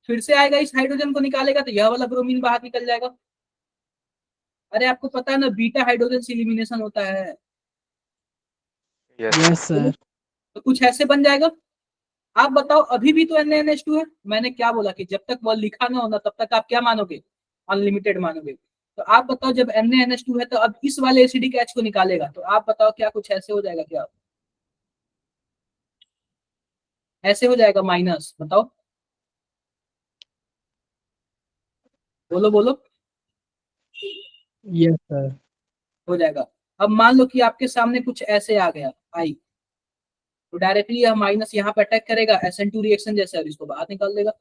फिर से आएगा, इस हाइड्रोजन को निकालेगा तो यह वाला ब्रोमीन बाहर निकल जाएगा। अरे आपको पता है ना, बीटा हाइड्रोजन से एलिमिनेशन होता है। Yes, sir. तो कुछ ऐसे बन जाएगा। आप बताओ, अभी भी तो NaNH2 है। मैंने क्या बोला कि जब तक वो लिखा ना होना तब तक आप क्या मानोगे? अनलिमिटेड मानोगे। तो आप बताओ, जब NaNH2 है तो अब इस वाले एसिडिक H को निकालेगा, तो आप बताओ क्या कुछ ऐसे हो जाएगा क्या? ऐसे हो जाएगा माइनस, बताओ, बोलो बोलो। Yes, sir. हो जाएगा। अब मान लो कि आपके सामने कुछ ऐसे आ गया आई, तो डायरेक्टली यह माइनस यहाँ पे अटैक करेगा, SN2 रिएक्शन जैसे, और इसको बाहर निकाल देगा।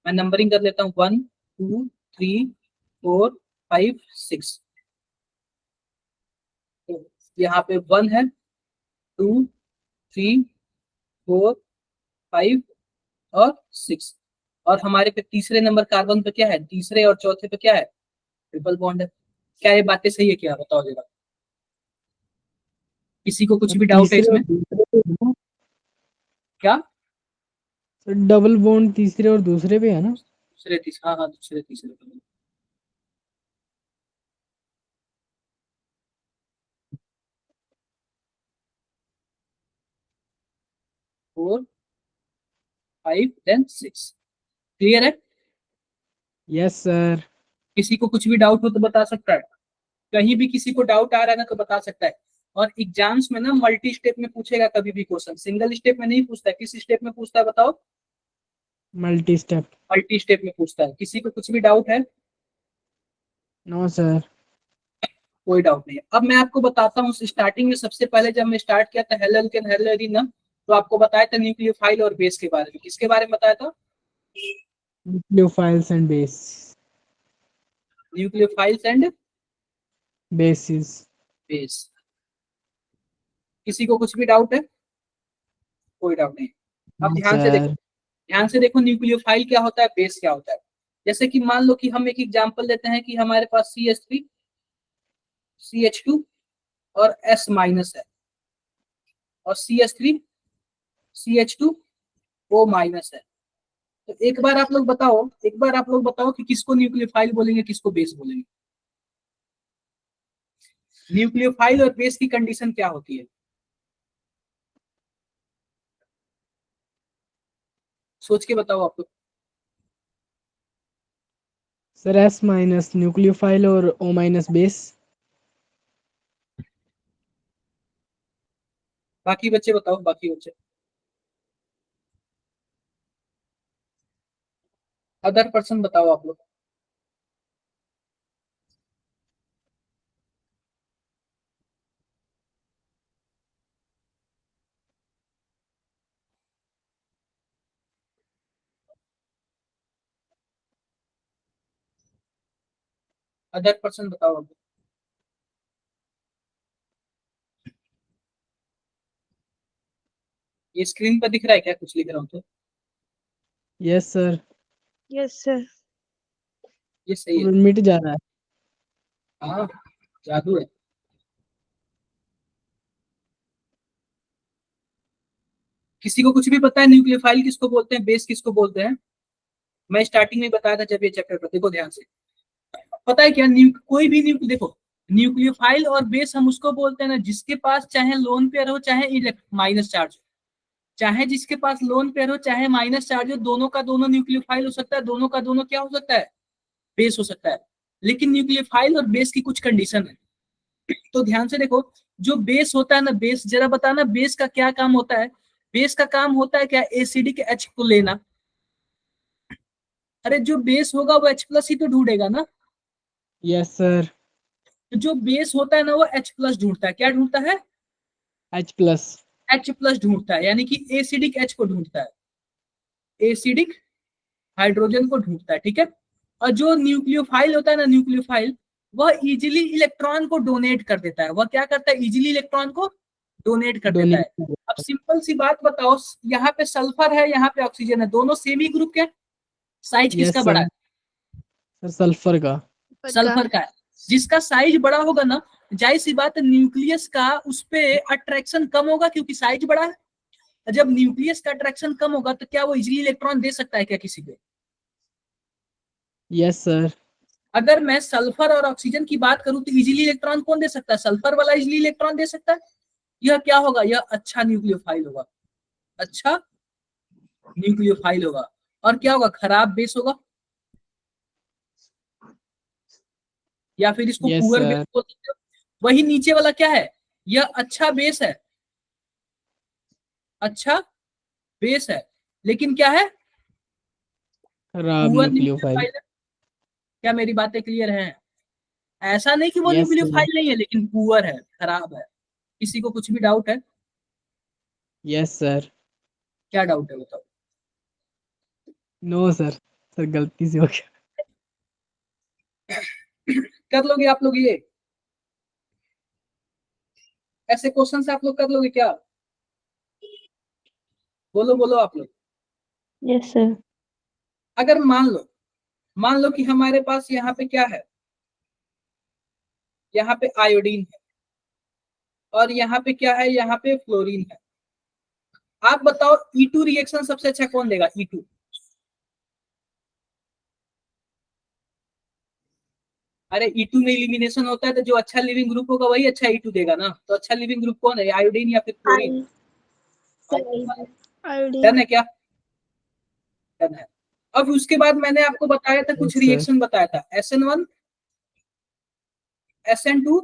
मैं नंबरिंग कर लेता हूँ, 1 2 3 4 5 6। तो यहाँ पे 1 है, 2 3 4 5 और 6, और हमारे पे तीसरे नंबर कार्बन पे क्या है, तीसरे और चौथे पे क्या है, ट्रिपल बॉन्ड है। क्या ये बातें सही है क्या, बताओ जरा? किसी को कुछ भी डाउट है तीसरे और इसमें? दूसरे पे है ना? क्या? सर डबल बॉन्ड तीसरे और दूसरे पे है ना? दूसरे तीसरे, हाँ हाँ, दूसरे तीसरे पे। Four 5 then 6। क्लियर है? Yes, sir. किसी को कुछ भी डाउट हो तो बता सकता है, कहीं भी किसी को डाउट आ रहा है ना तो बता सकता है। और एग्जाम्स में ना मल्टी स्टेप में पूछेगा कभी भी क्वेश्चन, सिंगल स्टेप में नहीं पूछता है। किस स्टेप में पूछता है बताओ? Multi step. मल्टी स्टेप में पूछता है। किसी को कुछ भी डाउट है? No sir. कोई डाउट नहीं है। अब मैं आपको बताता हूँ, स्टार्टिंग में सबसे पहले जब मैं स्टार्ट किया था हेलो एल्केन हेलो एरिन, तो आपको बताया था न्यूक्लियोफाइल और बेस के बारे में। किसके बारे में बताया था? Nucleophiles and base nucleophiles and bases. Base. किसी को कुछ भी डाउट है? कोई डाउट नहीं। अब ध्यान से देखो, सर ध्यान से देखो, न्यूक्लियोफाइल क्या होता है, बेस क्या होता है। जैसे कि मान लो कि हम एक एग्जांपल लेते हैं कि हमारे पास CH3 CH2 और S माइनस है, और CH3 CH2 O माइनस है। तो एक बार आप लोग बताओ, एक बार आप लोग बताओ कि किसको न्यूक्लियोफाइल बोलेंगे, किसको बेस बोलेंगे। न्यूक्लियोफाइल और बेस की कंडीशन क्या होती है? सोच के बताओ आप लोग। सर एस माइनस न्यूक्लियोफाइल और ओ माइनस बेस। बाकी बच्चे बताओ, बाकी बच्चे। अदर पर्सन बताओ आप लोग। अदर पर्सन बताओ आप लोग। ये स्क्रीन पर दिख रहा है क्या, कुछ लिख रहा हूँ तो? Yes sir. Yes, sir. ये सही है। मिट जा रहा है। हाँ, जादू है। किसी को कुछ भी पता है न्यूक्लियोफाइल किसको बोलते हैं, बेस किसको बोलते हैं? मैं स्टार्टिंग में बताया था जब ये चैप्टर पर, देखो ध्यान से। पता है क्या, कोई भी देखो, न्यूक्लियोफाइल और बेस हम उसको बोलते हैं ना जिसके पास चाहे लोन पेयर हो चाहे माइनस चार्ज हो। चाहे जिसके पास लोन पेयर हो चाहे माइनस चार्ज हो, दोनों का दोनों न्यूक्लियोफाइल हो सकता है, दोनों का दोनों क्या हो सकता है, बेस हो सकता है। लेकिन न्यूक्लियोफाइल और बेस की कुछ कंडीशन है। तो ध्यान से देखो, जो बेस होता है ना, बेस जरा बताना बेस का क्या काम होता है। बेस का काम होता है क्या, एसिडिक H को लेना। अरे जो बेस होगा वो H+ ही तो ढूंढेगा ना। Yes sir. तो जो बेस होता है ना वो H+ ढूंढता है। क्या ढूंढता है? H plus. H+ ढूंढता है, यानी कि एसिडिक H को ढूंढता है, एसिडिक हाइड्रोजन को ढूंढता है, ठीक है। और जो न्यूक्लियोफाइल होता है ना, न्यूक्लियोफाइल वह इजीली इलेक्ट्रॉन को डोनेट कर देता है। वह क्या करता है, इजीली इलेक्ट्रॉन को डोनेट कर देता है। डोनेट। अब सिंपल सी बात बताओ, यहाँ पे सल्फर है, यहाँ पे ऑक्सीजन है, दोनों सेम ही ग्रुप के। साइज यस किसका बड़ा सर। है? सर सल्फर का। सल्फर का है। जिसका साइज बड़ा होगा ना, जाहिर सी बात है न्यूक्लियस का उस पे अट्रैक्शन कम होगा, क्योंकि साइज बड़ा है। जब न्यूक्लियस का अट्रैक्शन कम होगा तो क्या वो इजीली इलेक्ट्रॉन दे सकता है क्या किसी पे? Yes sir. अगर मैं सल्फर और ऑक्सीजन की बात करूं तो इजीली इलेक्ट्रॉन कौन दे सकता है? सल्फर वाला इजीली इलेक्ट्रॉन दे सकता है। यह क्या होगा, यह अच्छा न्यूक्लियोफाइल होगा, अच्छा न्यूक्लियोफाइल होगा। और क्या होगा, खराब बेस होगा, या फिर इसको यस पुअर बेस सर। बोल सकते हो। वही नीचे वाला क्या है, यह अच्छा बेस है, अच्छा बेस है, लेकिन क्या है, खराब पुअर न्यूक्लियोफाइल। न्यूक्लियोफाइल है। क्या मेरी बातें क्लियर हैं? ऐसा नहीं कि वो यस सर। न्यूक्लियोफाइल नहीं है, लेकिन पुअर है, खराब है। किसी को कुछ भी डाउट है? Yes sir. क्या डाउट है बताओ। No sir. सर गलती से हो गया। कर लोगे आप लोग ये ऐसे क्वेश्चन से, आप लोग कर लोगे क्या? बोलो बोलो आप लोग। Yes, sir. अगर मान लो कि हमारे पास यहाँ पे क्या है, यहाँ पे आयोडीन है, और यहाँ पे क्या है, यहाँ पे फ्लोरीन है। आप बताओ E2 रिएक्शन सबसे अच्छा कौन देगा, E2? अरे E2 में इलिमिनेशन होता है, तो जो अच्छा लिविंग ग्रुप होगा वही अच्छा E2 देगा ना। तो अच्छा लिविंग ग्रुप कौन है, आयोडीन या फिर फ्लोरीन? Iodine. डन है क्या? डन है। अब उसके बाद मैंने आपको बताया था, कुछ यस सर। रिएक्शन बताया था, SN1 SN2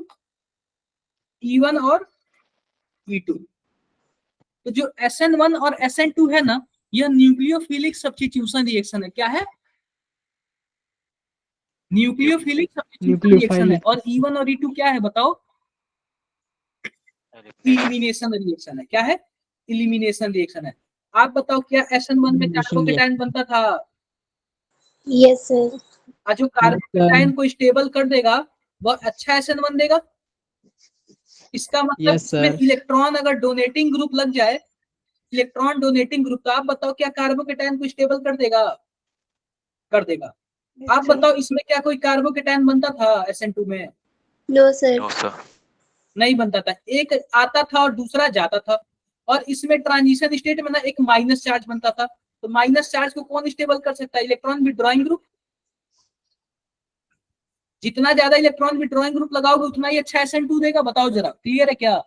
E1 और E2। तो जो SN1 और SN2 है ना, यह न्यूक्लियोफिलिक सब्स्टिट्यूशन रिएक्शन है। क्या है? न्यूक्लियोफिलिक सब्स्टिट्यूशन रिएक्शन है। और E1 और E2 क्या है बताओ? इलिमिनेशन रिएक्शन है। क्या है? इलिमिनेशन रिएक्शन है। आप बताओ क्या SN1 में कार्बोकेटायन बनता था? Yes sir. और जो कार्बोकेटायन को स्टेबल कर देगा वह अच्छा SN1 देगा। इसका मतलब Yes, इसमें sir. इलेक्ट्रॉन अगर डोनेटिंग ग्रुप लग जाए, इलेक्ट्रॉन डोनेटिंग ग्रुप, तो आप बताओ क्या कार्बोकेटायन को स्टेबल कर देगा? कर देगा। आप बताओ इसमें क्या कोई कार्बोकेटायन बनता था SN2 में? No sir. नहीं बनता था। एक आता था और दूसरा जाता था। और इसमें ट्रांजिशन स्टेट में ना एक माइनस चार्ज बनता था। तो माइनस चार्ज को कौन स्टेबल कर सकता है? Electron withdrawing group. जितना ज्यादा इलेक्ट्रॉन विड्रॉइंग ग्रुप लगाओगे उतना ही अच्छा SN2 देगा। बताओ जरा, क्लियर है क्या?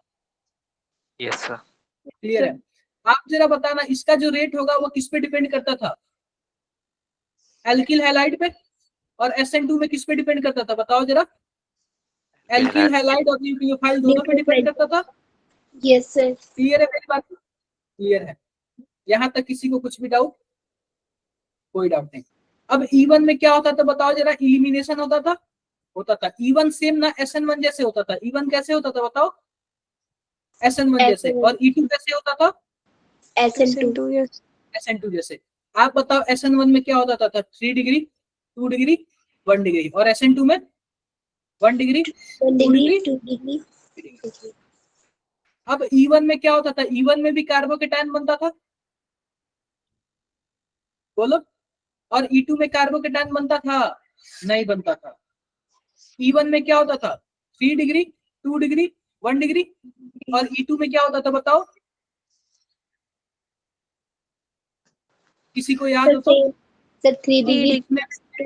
Yes sir. क्लियर है। आप जरा बताना इसका जो रेट होगा वो किस पे डिपेंड करता था? एल्किल हैलाइड पे। और SN2 में किस पे डिपेंड करता था? बताओ जरा। एल्किल हैलाइड और न्यूक्लियोफाइल दोनों पे डिपेंड करता था। Yes sir. क्लियर है मेरी बात? क्लियर है। यहाँ तक किसी को कुछ भी डाउट? कोई डाउट नहीं। अब E1 में क्या होता था बताओ जरा? इलिमिनेशन होता था। E1 सेम ना SN1 जैसे होता था। E1 कैसे होता था बताओ? SN1 जैसे। और E2 कैसे होता था? SN2। yes. SN2 जैसे। आप बताओ SN1 में क्या होता था? 3 डिग्री, 2 डिग्री, 1 डिग्री। और SN2 में 1 डिग्री, 1 2 डिग्री, डिग्री। 2 डिग्री। अब E1 में क्या होता था? E1 में भी कार्बोकेटायन बनता था। बोलो। और E2 में कार्बोकेटायन बनता था? नहीं बनता था। E1 में क्या होता था? 3 डिग्री, 2 डिग्री, 1 डिग्री। और E2 में क्या होता था बताओ? किसी को याद हो तो? Sir 3 degree, 2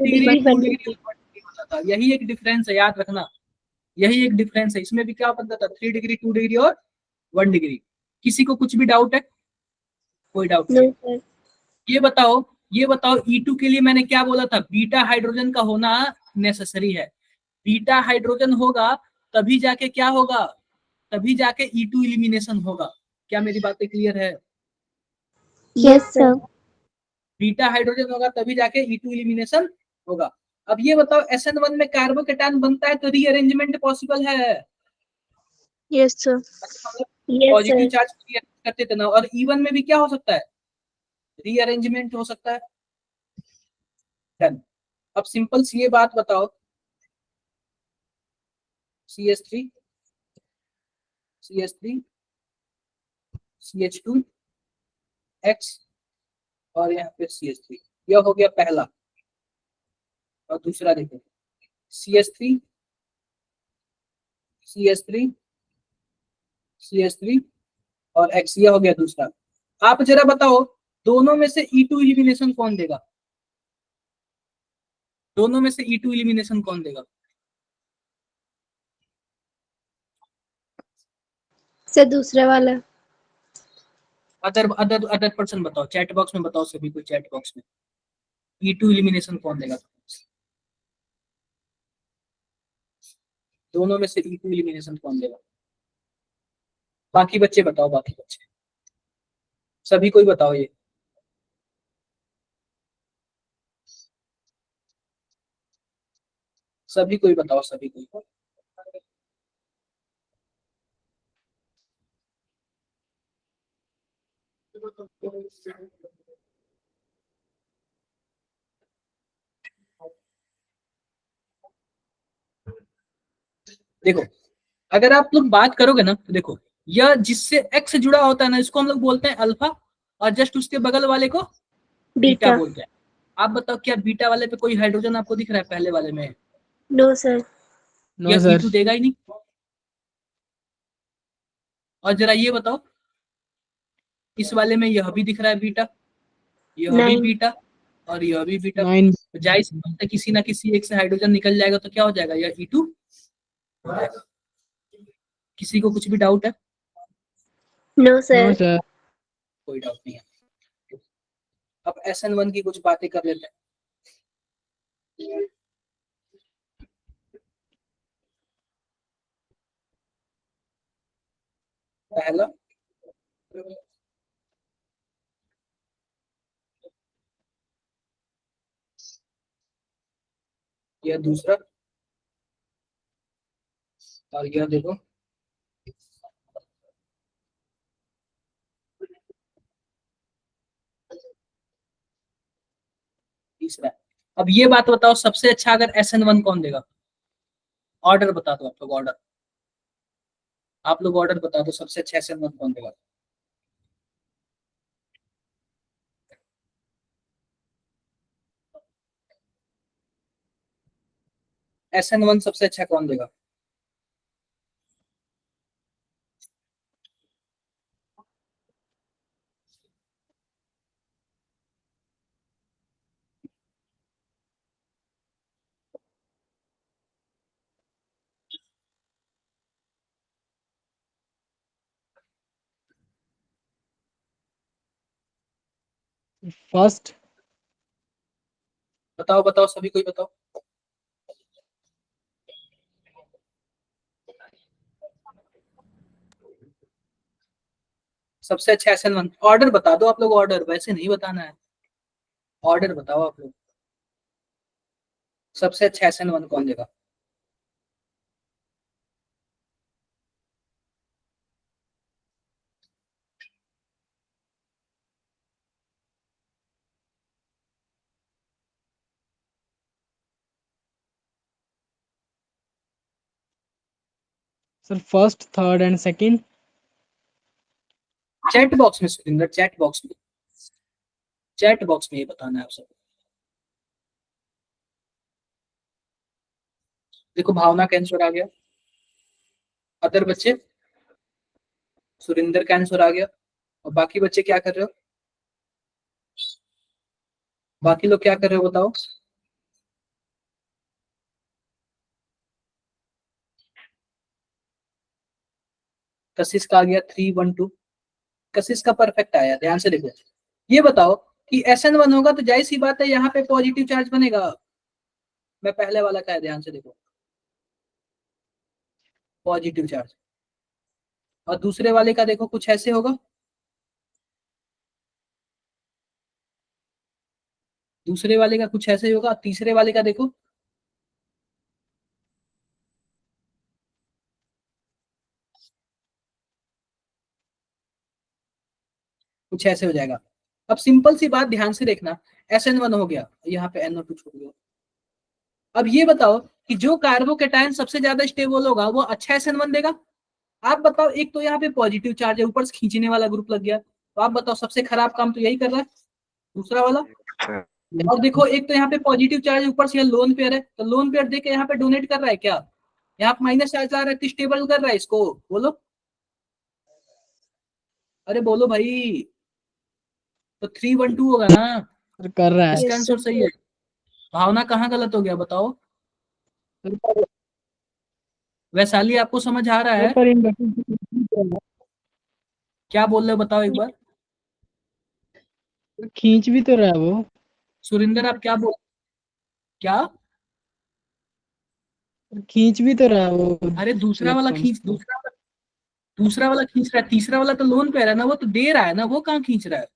degree, 1 degree. होता था। यही एक डिफरेंस है, याद रखना। यही एक डिफरेंस है। इसमें भी क्या बनता था? 3 डिग्री, 2 डिग्री और 1 डिग्री। किसी को कुछ भी डाउट है? कोई डाउट नो नहीं। सर। ये बताओ E2 के लिए मैंने क्या बोला था? बीटा हाइड्रोजन का होना नेसेसरी है। बीटा हाइड्रोजन होगा तभी जाके क्या होगा? तभी जाके E2 इलिमिनेशन होगा। क्या मेरी बातें क्लियर है? Yes sir. बीटा हाइड्रोजन होगा तभी जाके E2 इलिमिनेशन होगा। अब ये बताओ SN1 में कार्बोकेटायन बनता है तो रीअरेंजमेंट पॉसिबल है? yes sir. Yes positive sir. Charge करते थे ना। और E1 में भी क्या हो सकता है? रीअरेंजमेंट हो सकता है। डन। अब सिंपल सी ये बात बताओ, CH3, CH3, CH2, X और यहाँ पे CH3। यह हो गया पहला। और दूसरा देखो, CH3, CH3, CH3 और X। यह हो गया दूसरा। आप जरा बताओ दोनों में से E2 इलिमिनेशन कौन देगा? दोनों में से E2 इलिमिनेशन कौन देगा? सर दूसरा वाला। अदर अदर अदर पर्सन बताओ, चैट बॉक्स में बताओ सभी को, चैट बॉक्स में E2 इलिमिनेशन कौन देगा? दोनों में से E2 इलिमिनेशन कौन देगा? बाकी बच्चे बताओ, बाकी बच्चे सभी कोई बताओ। ये सभी कोई बताओ, सभी कोई। देखो, अगर आप लोग बात करोगे ना तो देखो, यह जिससे X जुड़ा होता है ना इसको हम लोग बोलते हैं अल्फा। और जस्ट उसके बगल वाले को बीटा बीटा। बोलते हैं। आप बताओ क्या बीटा वाले पे कोई हाइड्रोजन आपको दिख रहा है? पहले वाले में नो सर। No, यह sir. E2 देगा ही नहीं। और जरा ये बताओ, इस वाले में यह भी दिख रहा है बीटा, यह भी 9। बीटा और यह भी बीटा। 9. तो जाहिर सी बात है किसी ना किसी एक से हाइड्रोजन निकल जाएगा तो क्या हो जाएगा? यह E2 हो जाएगा। किसी को कुछ भी डाउट है? No No, sir. sir. कोई डाउट नहीं है। अब SN1 की कुछ बातें कर लेते हैं। पहला, यह दूसरा, और यह देखो तीसरा। अब ये बात बताओ, सबसे अच्छा अगर SN1 कौन देगा? ऑर्डर बता दो आप लोग, ऑर्डर, आप लोग ऑर्डर बता दो, सबसे अच्छा SN1 कौन देगा? SN1 सबसे अच्छा कौन देगा? फर्स्ट। बताओ बताओ, सभी कोई बताओ। सबसे अच्छा SN1, ऑर्डर बता दो आप लोग, ऑर्डर, वैसे नहीं बताना है, ऑर्डर बताओ आप लोग, सबसे अच्छा SN1 कौन देगा? Sir first, third and second. Chat box में सुरेंद्र, चैट बॉक्स में, चैट बॉक्स में ये बताना है आप सब। देखो भावना का आंसर आ गया, अदर बच्चे, सुरेंद्र का आंसर आ गया, और बाकी बच्चे क्या कर रहे हो? बाकी लोग क्या कर रहे हो बताओ? कशिश का आ गया 312, कशिश का परफेक्ट आया, ध्यान से देखो। ये बताओ कि SN1 होगा तो जाहिर सी बात है यहाँ पे पॉजिटिव चार्ज बनेगा। मैं पहले वाला का है, ध्यान से देखो, पॉजिटिव चार्ज, और दूसरे वाले का देखो कुछ ऐसे होगा, दूसरे वाले का कुछ ऐसे ही होगा, तीसरे वाले का देखो कुछ ऐसे हो जाएगा। अब सिंपल सी बात ध्यान से देखना, SN1 हो गया, यहाँ पे NO2 छूट गया। अब ये बताओ कि जो कार्बोकेटायन सबसे ज्यादा स्टेबल होगा वो अच्छा SN1 देगा? आप बताओ, एक तो यहाँ पे पॉजिटिव चार्ज है, ऊपर से खींचने वाला ग्रुप लग गया, तो आप बताओ सबसे खराब काम तो यही कर रहा है, दूसरा वाला। और देखो एक तो यहाँ पे पॉजिटिव चार्ज है, ऊपर से लोन पेयर है, तो लोन पेयर देके यहाँ पे डोनेट कर रहा है क्या? यहाँ पे माइनस चार्ज आ रहा है तो स्टेबल कर रहा है इसको, बोलो, अरे बोलो भाई, तो 312 होगा ना, सर कर रहा है। इसका Yes, आंसर sir. सही है। भावना कहाँ गलत हो गया बताओ? वैशाली आपको समझ आ रहा है? पर इन क्या बोल रहे हो बताओ एक बार। खींच भी तो रहा है वो। सुरेंद्र आप क्या बोल, क्या? खींच भी तो रहा है वो अरे दूसरा वाला इलेक्ट्रॉन्स खींच, को। दूसरा वाला खींच रहा है, तीसरा वाला तो लोन पे रहा है ना, वो तो दे रहा है ना, वो कहाँ खींच रहा है?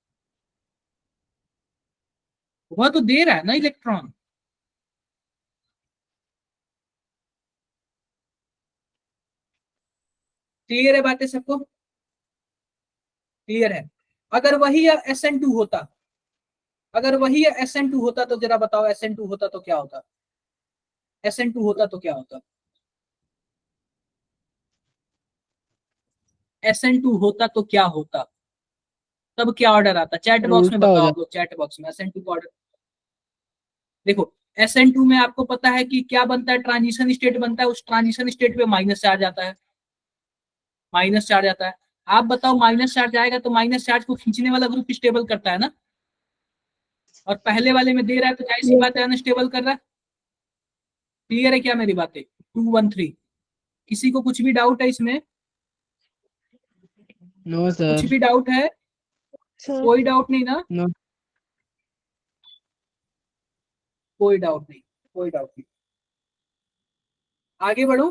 वह तो दे रहा है ना इलेक्ट्रॉन। क्लियर है बातें सबको? क्लियर है? अगर वही SN2 होता, अगर वही SN2 होता तो जरा बताओ, SN2 होता तो क्या होता? SN2 होता तो क्या होता? SN2 होता तो क्या होता? तब क्या ऑर्डर आता? चैट और बॉक्स में उल्टा हो बताओ आप जाता। लोग, चैट बॉक्स में SN2 का ऑर्डर देखो। SN2 में आपको पता है कि क्या बनता है, ट्रांजिशन स्टेट बनता है, उस ट्रांजिशन स्टेट पे माइनस चार्ज आता है, माइनस चार्ज आता है। आप बताओ, माइनस चार्ज आएगा तो माइनस चार्ज को खींचने वाला ग्रुप स्टेबल करता है ना, और पहले वाले में दे रहा है तो जाहिर सी बात है अनस्टेबल कर रहा है। क्लियर है क्या मेरी बातें? 213, किसी को कुछ भी डाउट है इसमें? नो कुछ सर। भी डाउट है? Sir. कोई डाउट नहीं ना? नो। कोई डाउट नहीं, कोई डाउट नहीं। आगे बढ़ो,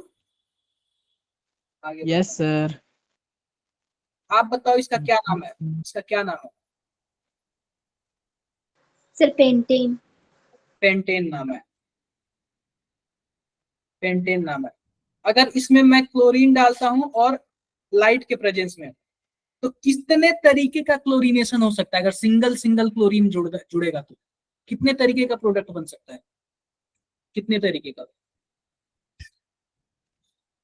आगे बढ़ो। Yes sir. आप बताओ इसका क्या नाम है, इसका क्या नाम है? Sir, painting. पेंटेन नाम है। पेंटेन नाम है। अगर इसमें मैं क्लोरीन डालता हूं और लाइट के प्रेजेंस में, तो कितने तरीके का क्लोरीनेशन हो सकता है? अगर सिंगल सिंगल क्लोरीन जुड़ेगा तो कितने तरीके का प्रोडक्ट बन सकता है? कितने तरीके का,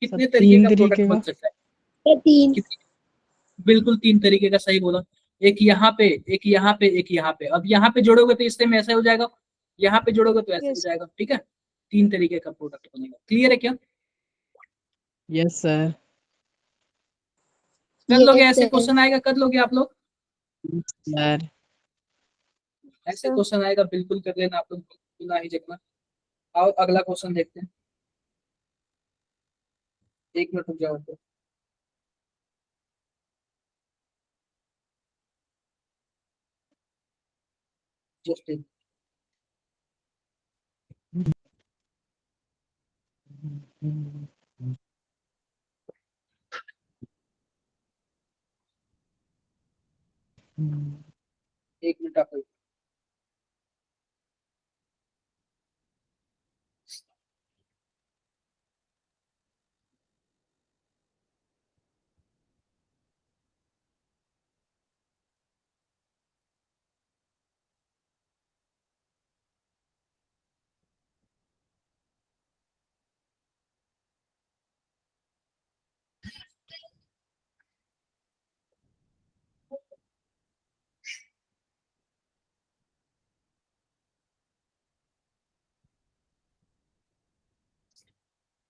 कितने सर, तरीके 3 का प्रोडक्ट तरीके बन का। सकता है? तीन। बिल्कुल 3 तरीके का, सही बोला। एक यहाँ पे, एक यहाँ पे, एक यहाँ पे। अब यहाँ पे जोड़ोगे तो इससे में ऐसा हो जाएगा, यहाँ पे जोड़ोगे तो ऐसे हो Yes. जाएगा। ठीक है, 3 तरीके का प्रोडक्ट बनेगा। क्लियर है क्या? Yes sir. कर लोगे? Yes, ऐसे sir. क्वेश्चन आएगा, कर लोगे आप लोग? सर ऐसे क्वेश्चन आएगा, बिल्कुल कर लेना आप लोग, बिना हिचकना। आओ अगला क्वेश्चन देखते हैं। 1 मिनट रुक जाओ तो। जस्ट एक मिनट आप।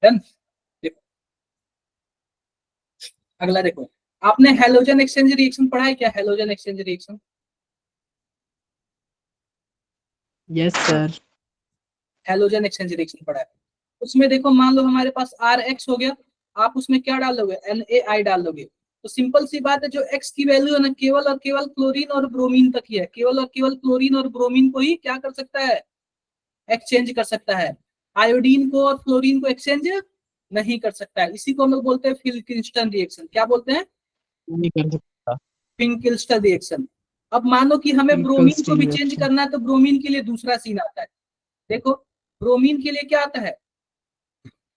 डन। देखो अगला, देखो आपने हेलोजन एक्सचेंज रिएक्शन पढ़ा है क्या? Halogen exchange reaction, yes sir. Halogen exchange reaction पढ़ा है। उसमें देखो, मान लो हमारे पास RX हो गया, आप उसमें क्या डाल दोगे? NaI डाल दोगे। तो सिंपल सी बात है, जो X की वैल्यू है ना, केवल और केवल क्लोरीन और ब्रोमीन तक ही है। केवल और केवल क्लोरीन और ब्रोमीन को ही क्या कर सकता है? एक्सचेंज कर सकता है। आयोडीन को और क्लोरीन को एक्सचेंज नहीं कर सकता है। इसी को हम लोग बोलते हैं फिल-किल्स्टन रिएक्शन। क्या बोलते हैं? नहीं कर सकता। फिन-किल्स्टन रिएक्शन। अब मानो कि हमें Chemical ब्रोमीन को भी steel चेंज reaction। करना है, तो ब्रोमीन के लिए दूसरा सीन आता है। देखो, ब्रोमीन के लिए क्या आता है?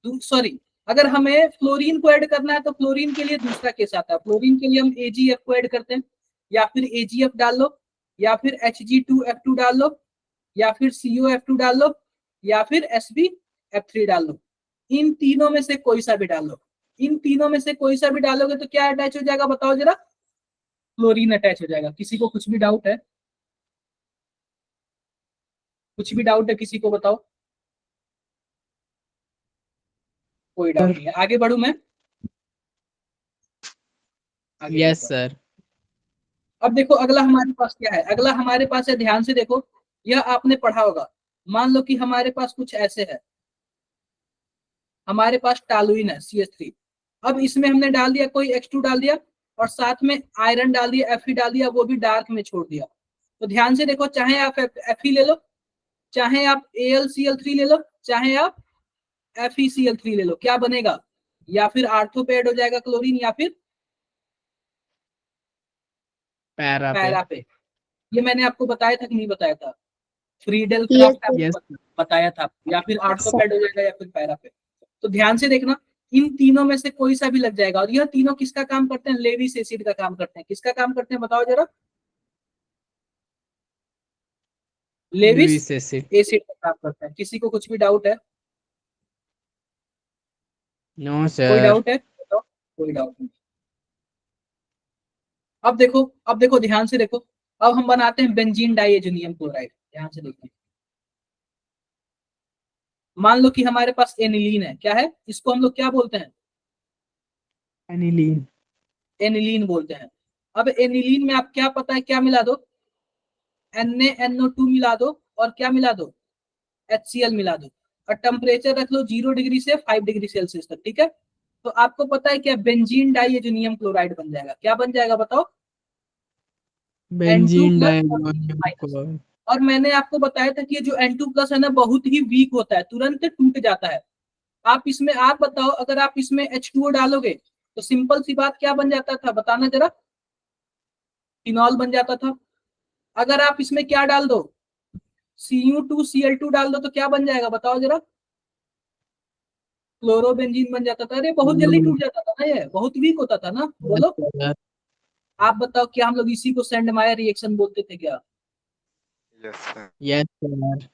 सॉरी, अगर हमें फ्लोरीन को ऐड करना है तो फ्लोरीन के लिए दूसरा केस आता है। फ्लोरीन के लिए हम AgF को ऐड करते हैं, या फिर AgF डाल लो, या फिर Hg2F2 डाल लो, या फिर COF2 डाल लो, या फिर SbF3 डाल लो। इन तीनों में से कोई सा भी डाल लो। इन तीनों में से कोई सा भी डालोगे तो क्या अटैच हो जाएगा? बताओ जरा। क्लोरीन अटैच हो जाएगा। किसी को कुछ भी डाउट है? कुछ भी डाउट है किसी को? बताओ। कोई डाउट नहीं है। आगे बढ़ू मैं? आगे यस बढ़ता हूं। सर। अब देखो अगला हमारे पास क्या है? अगला हमारे पास है, ध्यान से देखो, यह आपने पढ़ा होगा। मान लो कि हमारे पास कुछ ऐसे है, हमारे पास टालुइन है CH3। अब इसमें हमने डाल दिया, कोई H2 डाल दिया, और साथ में आयरन डाल दिया, Fe डाल दिया, वो भी डार्क में छोड़ दिया। तो ध्यान से देखो, चाहे आप Fe ले लो, चाहे आप AlCl3 ले लो, चाहे आप FeCl3 ले लो, क्या बनेगा? या फिर आर्थो पे ऐड हो जाएगा क्लोरीन, या फिर पैरा पे। पैरा पे। ये मैंने आपको बताया था कि नहीं बताया था? Friedel Yes, craft sir. Yes आपको बताया था। या फिर आर्थो Sir. पे ऐड हो जाएगा, या फिर पैरा पे। तो ध्यान से देखना, इन तीनों में से कोई सा भी लग जाएगा। और यह तीनों किसका काम करते हैं? लेविस एसिड का काम करते हैं। किसका काम करते हैं बताओ जरा? Levi's Lewis acid. एसिड का काम करते हैं। किसी को कुछ भी डाउट है? नो कोई सर। डाउट है? बताओ। कोई डाउट नहीं। अब देखो, अब देखो, ध्यान से देखो। अब हम बनाते हैं बेंजीन डाइएजुनियम क्लोराइड। ध्यान से देखिए, मान लो कि हमारे पास एनिलीन है। क्या है? इसको हम लोग क्या बोलते हैं? एनिलीन। एनिलीन बोलते हैं। अब एनिलीन में आप क्या पता है क्या मिला दो? NaNO2 मिला दो, और क्या मिला दो? HCl मिला दो, और टेम्परेचर रख लो 0 डिग्री से 5 डिग्री सेल्सियस तक। ठीक है, तो आपको पता है क्या? बेंजीन डाइएजुनियम क्लोराइड बन जाएगा। क्या बन जाएगा बताओ? N2 बेंजीन प्लस और डाइमोनियम माइनस। क्लोराइड। और मैंने आपको बताया था कि ये जो N2 प्लस है ना, बहुत ही वीक होता है, तुरंत टूट जाता है। आप इसमें, आप बताओ, अगर आप इसमें H2O डालोगे तो सिंपल सी बात क्या बन जाता था? बताना जरा। फिनॉल बन जाता था। अगर आप इसमें क्या डाल दो? Cu2Cl2 डाल दो, तो क्या बन जाएगा? बताओ जरा। क्लोरोबेंजीन बन जाता था। अरे बहुत जल्दी टूट जाता था ना, ये बहुत वीक होता था ना। बोलो सर आप बताओ, क्या हम लोग इसी को सेंडमायर रिएक्शन बोलते थे क्या? Yes sir. यस सर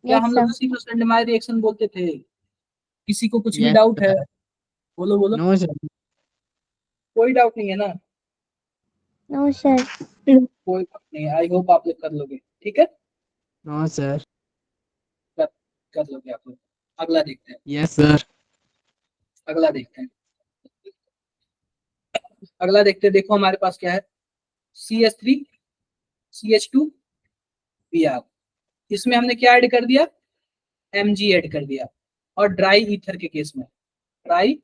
क्या Yes, हम लोग sir. इसी को सेंडमायर रिएक्शन बोलते थे? किसी को कुछ भी यस डाउट है? सर बोलो बोलो, नो सर कोई डाउट नहीं है ना? No, sir. कोई बात नहीं, आई होप आप लोग कर लोगे, ठीक है? नो सर कर, कर लोगे आप लोग। अगला देखते हैं, यस सर अगला देखते हैं, अगला देखते हैं। देखो हमारे पास क्या है, CH3 CH2 Br। इसमें हमने क्या ऐड कर दिया, Mg ऐड कर दिया। और ड्राई ईथर के केस में ड्राई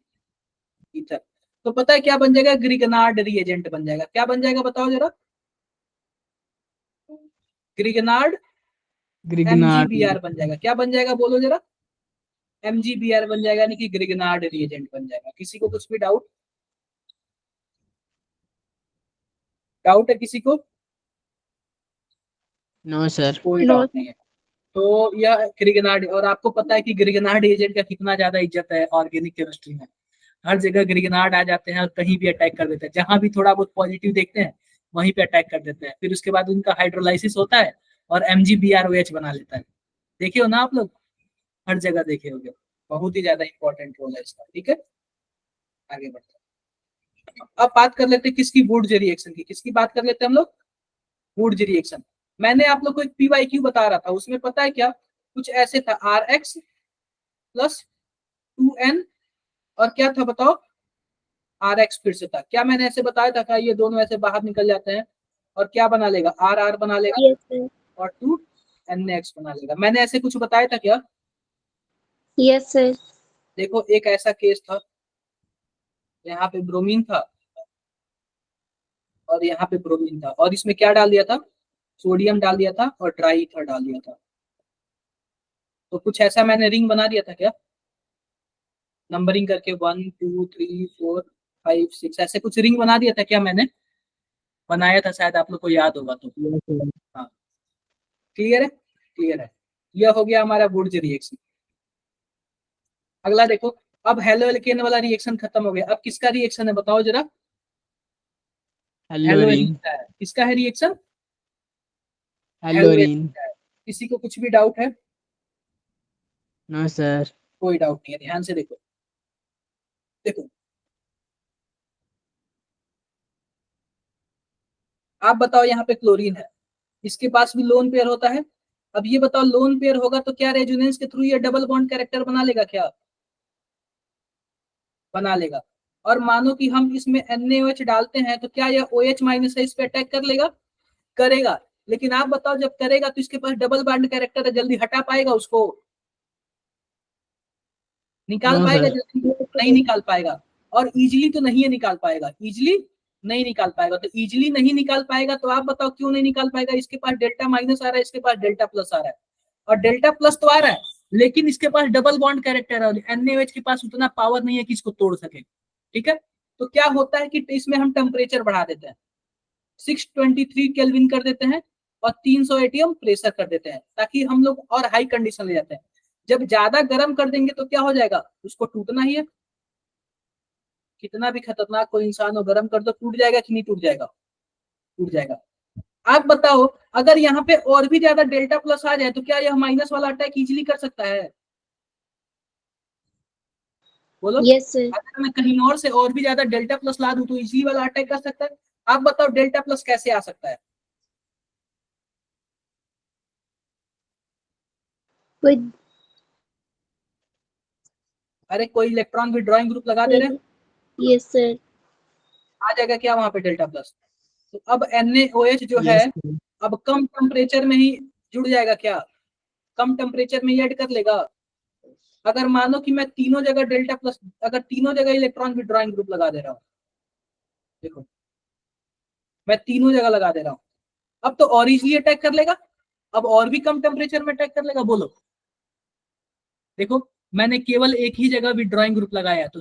ईथर, तो पता है क्या बन जाएगा, ग्रिगनार्ड रिएजेंट बन जाएगा। क्या बन जाएगा बताओ जरा, ग्रिगनार्ड ग्रिगनार्ड MgBr बन जाएगा। क्या बन जाएगा बोलो जरा, MgBr बन जाएगा, यानी कि ग्रिगनार्ड रिएजेंट बन जाएगा। किसी को कुछ भी डाउट, डाउट है किसी को? नो सर कोई No. डाउट नहीं है। तो यह ग्रिगनार्ड, और आपको पता है कि ग्रिगनार्ड एजेंट का कितना ज्यादा इज्जत है ऑर्गेनिक केमिस्ट्री में। हर जगह ग्रिगनार्ड आ जाते हैं और कहीं भी अटैक कर देते हैं। जहां भी थोड़ा बहुत पॉजिटिव देखते हैं वहीं पे अटैक कर देते हैं। फिर उसके बाद उनका हाइड्रोलाइसिस होता है और MgBrOH बना लेता है। देखे हो ना आप लोग, हर जगह देखे होंगे। बहुत ही ज्यादा इंपॉर्टेंट रोल है इसका, ठीक है? आगे बढ़ते हैं। अब बात कर लेते हैं किसकी, वुड्स रिएक्शन की। किसकी बात कर लेते हैं हम लोग, वुड्स रिएक्शन। मैंने आप लोग को एक PYQ बता रहा था, उसमें पता है क्या कुछ ऐसे था, RX + 2N और क्या था बताओ, RX फिर से था। क्या मैंने ऐसे बताया था क्या ये दोनों ऐसे बाहर निकल जाते हैं और क्या बना लेगा, RR बना लेगा Yes, sir. और 2NX बना लेगा? मैंने ऐसे कुछ बताया था क्या? Yes, sir. देखो एक ऐसा केस था, यहाँ पे ब्रोमीन था और यहाँ पे ब्रोमीन था, और इसमें क्या डाल दिया था, सोडियम डाल दिया था और ड्राई ईथर डाल दिया था। तो कुछ ऐसा मैंने रिंग बना दिया था क्या, नंबरिंग करके 1 2 3 4 5 6 ऐसे कुछ रिंग बना दिया था क्या? मैंने बनाया था, शायद आप लोग को याद होगा तो। यस सर हाँ क्लियर है, क्लियर है। यह हो गया हमारा वुड्स रिएक्शन। अगला देखो, अब हेलो एल्केन वाला रिएक्शन खत्म हो गया। अब किसका रिएक्शन है बताओ जरा, हेलो हेलोरीन एल्केन का है। किसका है रिएक्शन, हेलोरीन का है। किसी को कुछ भी डाउट है? नो सर कोई डाउट नहीं है, ध्यान से देखो। देखो आप बताओ, यहाँ पे क्लोरीन है, इसके पास भी लोन पेयर होता है। अब ये बताओ, लोन पेयर होगा तो क्या रेजोनेंस के थ्रू ये डबल बॉन्ड कैरेक्टर बना लेगा क्या? बना लेगा। और मानो कि हम इसमें NaOH डालते हैं तो क्या यह OH- है, इस पे अटैक कर लेगा? करेगा। लेकिन आप बताओ, जब करेगा तो इसके पास डबल बॉन्ड कैरेक्टर है, जल्दी हटा पाएगा उसको? निकाल नो पाएगा सर जल्दी? नहीं निकाल पाएगा। और इजीली तो नहीं निकाल पाएगा, इजीली नहीं निकाल पाएगा। तो इजीली नहीं निकाल पाएगा तो आप बताओ क्यों नहीं निकाल पाएगा? इसके पास डेल्टा माइनस आ रहा है, इसके पास डेल्टा प्लस आ रहा है। और डेल्टा प्लस तो आ रहा है, लेकिन इसके पास डबल बॉन्ड कैरेक्टर है और NaOH के पास उतना पावर नहीं है कि इसको तोड़ सके, ठीक है? तो क्या होता है कि इसमें हम टेम्परेचर बढ़ा देते हैं, 623 केल्विन कर देते हैं और 300 ATM प्रेशर कर देते हैं, ताकि हम लोग और हाई कंडीशन ले जाते हैं। जब ज्यादा गर्म कर देंगे तो क्या हो जाएगा, उसको टूटना ही है। कितना भी खतरनाक कोई इंसान हो, गर्म कर दो टूट जाएगा कि नहीं टूट जाएगा? टूट जाएगा। आप बताओ, अगर यहाँ पे और भी ज्यादा डेल्टा प्लस आ जाए तो क्या यह माइनस वाला अटैक इजीली कर सकता है? बोलो। Yes, sir. अगर मैं कहीं और से और भी ज्यादा डेल्टा प्लस ला दूं तो इजीली वाला अटैक कर सकता है? आप बताओ डेल्टा प्लस कैसे आ सकता है? With अरे कोई इलेक्ट्रॉन भी ड्राइंग ग्रुप लगा दे रहे हैं, yes, sir. आ जाएगा क्या वहां पे डेल्टा प्लस? तो अब NaOH जो है यस सर अब कम टेम्परेचर में ही जुड़ जाएगा क्या, कम टेम्परेचर में ही ऐड कर लेगा? अगर मानो कि मैं तीनों जगह डेल्टा प्लस, अगर तीनों जगह इलेक्ट्रॉन विड्रॉइंग ग्रुप लगा दे रहा हूँ, देखो मैं तीनों जगह लगा दे रहा हूँ, अब तो और इजीली अटैक कर लेगा। अब और भी कम टेम्परेचर में अटैक कर लेगा, बोलो। देखो मैंने केवल एक ही जगह विड्रॉइंग ग्रुप लगाया, तो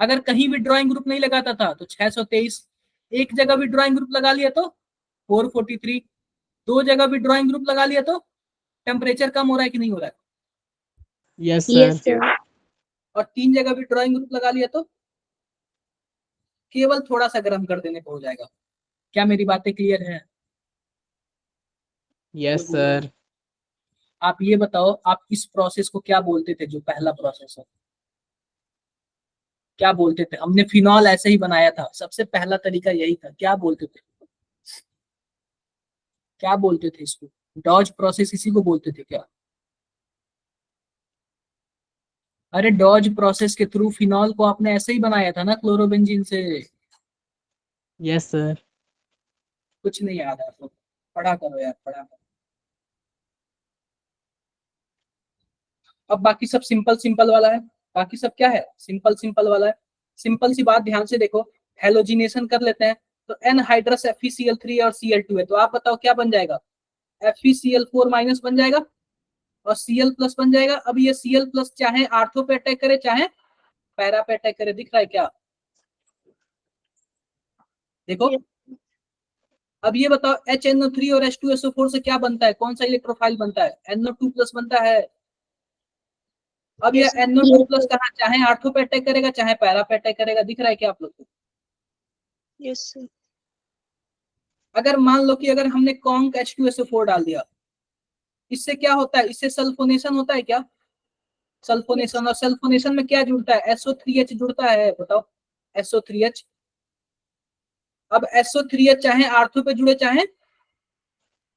अगर कहीं विड्रॉइंग ग्रुप नहीं लगाता था तो 623, एक जगह विड्रॉइंग ग्रुप लगा लिया तो 443, दो जगह विड्रॉइंग ग्रुप लगा लिया तो टेम्परेचर कम हो रहा है कि नहीं हो रहा है? Yes Yes, sir sir. और 3 जगह भी ड्राइंग ग्रुप लगा लिया तो केवल थोड़ा सा गर्म कर देने को हो जाएगा। क्या मेरी बातें क्लियर है? Yes sir. आप ये बताओ, आप इस प्रोसेस को क्या बोलते थे? जो पहला प्रोसेस है क्या बोलते थे? हमने फिनॉल ऐसे ही बनाया था, सबसे पहला तरीका यही था। क्या बोलते थे? क्या बोलते थे इसको? डॉज प्रोसेस इसी को बोलते थे क्या? अरे डॉज प्रोसेस के थ्रू फिनॉल को आपने ऐसे ही बनाया था ना, क्लोरोबेंजीन से। Yes sir. कुछ नहीं याद है आपको? पढ़ा करो यार, पढ़ा करो। अब बाकी सब सिंपल सिंपल वाला है। बाकी सब क्या है? सिंपल सिंपल वाला है। सिंपल सी बात ध्यान से देखो, हेलोजिनेशन कर लेते हैं तो एनहाइड्रस FeCl3 और Cl2 है, तो आप बताओ क्या बन जाएगा? FeCl4- बन जाएगा और Cl+ बन जाएगा। अब ये Cl+ चाहे आर्थो पे अटैक करे चाहे पैरा पे अटैक करे, दिख रहा है क्या? देखो अब ये बताओ, HNO3 और H2SO4 से क्या बनता है? कौन सा इलेक्ट्रोफाइल बनता है? NO2+ बनता है। अब ये NO2+ कहा चाहे आर्थो पे अटैक करेगा चाहे पैरा पे अटैक करेगा, दिख रहा है क्या आप लोग को? Yes sir. अगर मान लो कि अगर हमने कॉन्क H2SO4 डाल दिया, इससे क्या होता है? इससे सल्फोनेशन होता है क्या? सल्फोनेशन। और सल्फोनेशन में क्या जुड़ता है? SO3H जुड़ता है। बताओ SO3H। अब SO3H चाहे आर्थो पे जुड़े चाहे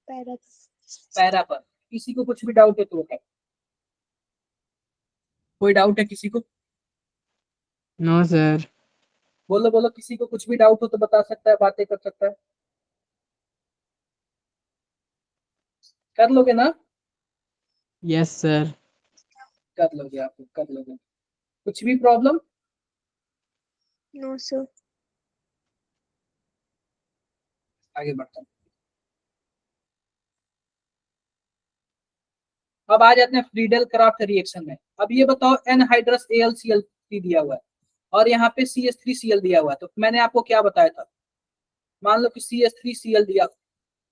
पैरा पर। किसी को कुछ भी डाउट है तो बताओ। कोई डाउट है किसी को? No sir. बोलो बोलो, किसी को कुछ भी डाउट हो तो बता सकता है, बातें कर सकता है। कर लोगे ना? Yes sir. कर लोगे, आप लोग कर लोगे। कुछ भी प्रॉब्लम? No sir. आगे बढ़ता हूं। अब आ जाते हैं फ्रीडेल क्राफ्ट रिएक्शन में। अब ये बताओ, एनहाइड्रस AlCl3 दिया हुआ है और यहाँ पे CH3Cl दिया हुआ है, तो मैंने आपको क्या बताया था? मान लो कि CH3Cl दिया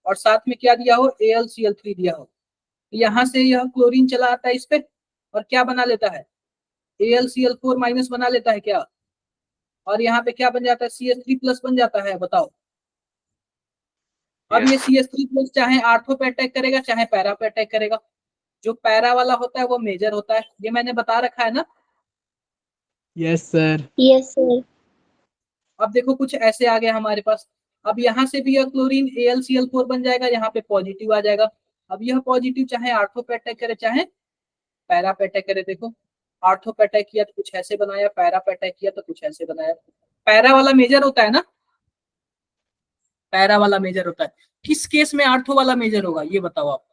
और साथ में क्या दिया हो? AlCl3 दिया हो। यहाँ से यह क्लोरीन चला आता है इस पे और क्या बना लेता है? AlCl4- बना लेता है क्या? और यहाँ पे क्या बन जाता है? CH3+ बन जाता है। बताओ अब ये CH3+ चाहे आर्थो पे अटैक करेगा चाहे पैरा पे अटैक करेगा। जो पैरा वाला होता है वो मेजर होता है, ये मैंने बता रखा है ना। Yes sir. Yes sir. अब देखो कुछ ऐसे आ गया हमारे पास। अब यहाँ से भी यह क्लोरीन AlCl4 बन जाएगा, यहाँ पे पॉजिटिव आ जाएगा। अब यह पॉजिटिव चाहे आर्थो पे अटैक करे चाहे पैरा पे अटैक करे। देखो आर्थो पे अटैक किया तो कुछ ऐसे बनाया, पैरा पे अटैक किया तो कुछ ऐसे बनाया। पैरा वाला मेजर होता है ना, पैरा वाला मेजर होता है। किस केस में आर्थो वाला मेजर होगा ये बताओ आप?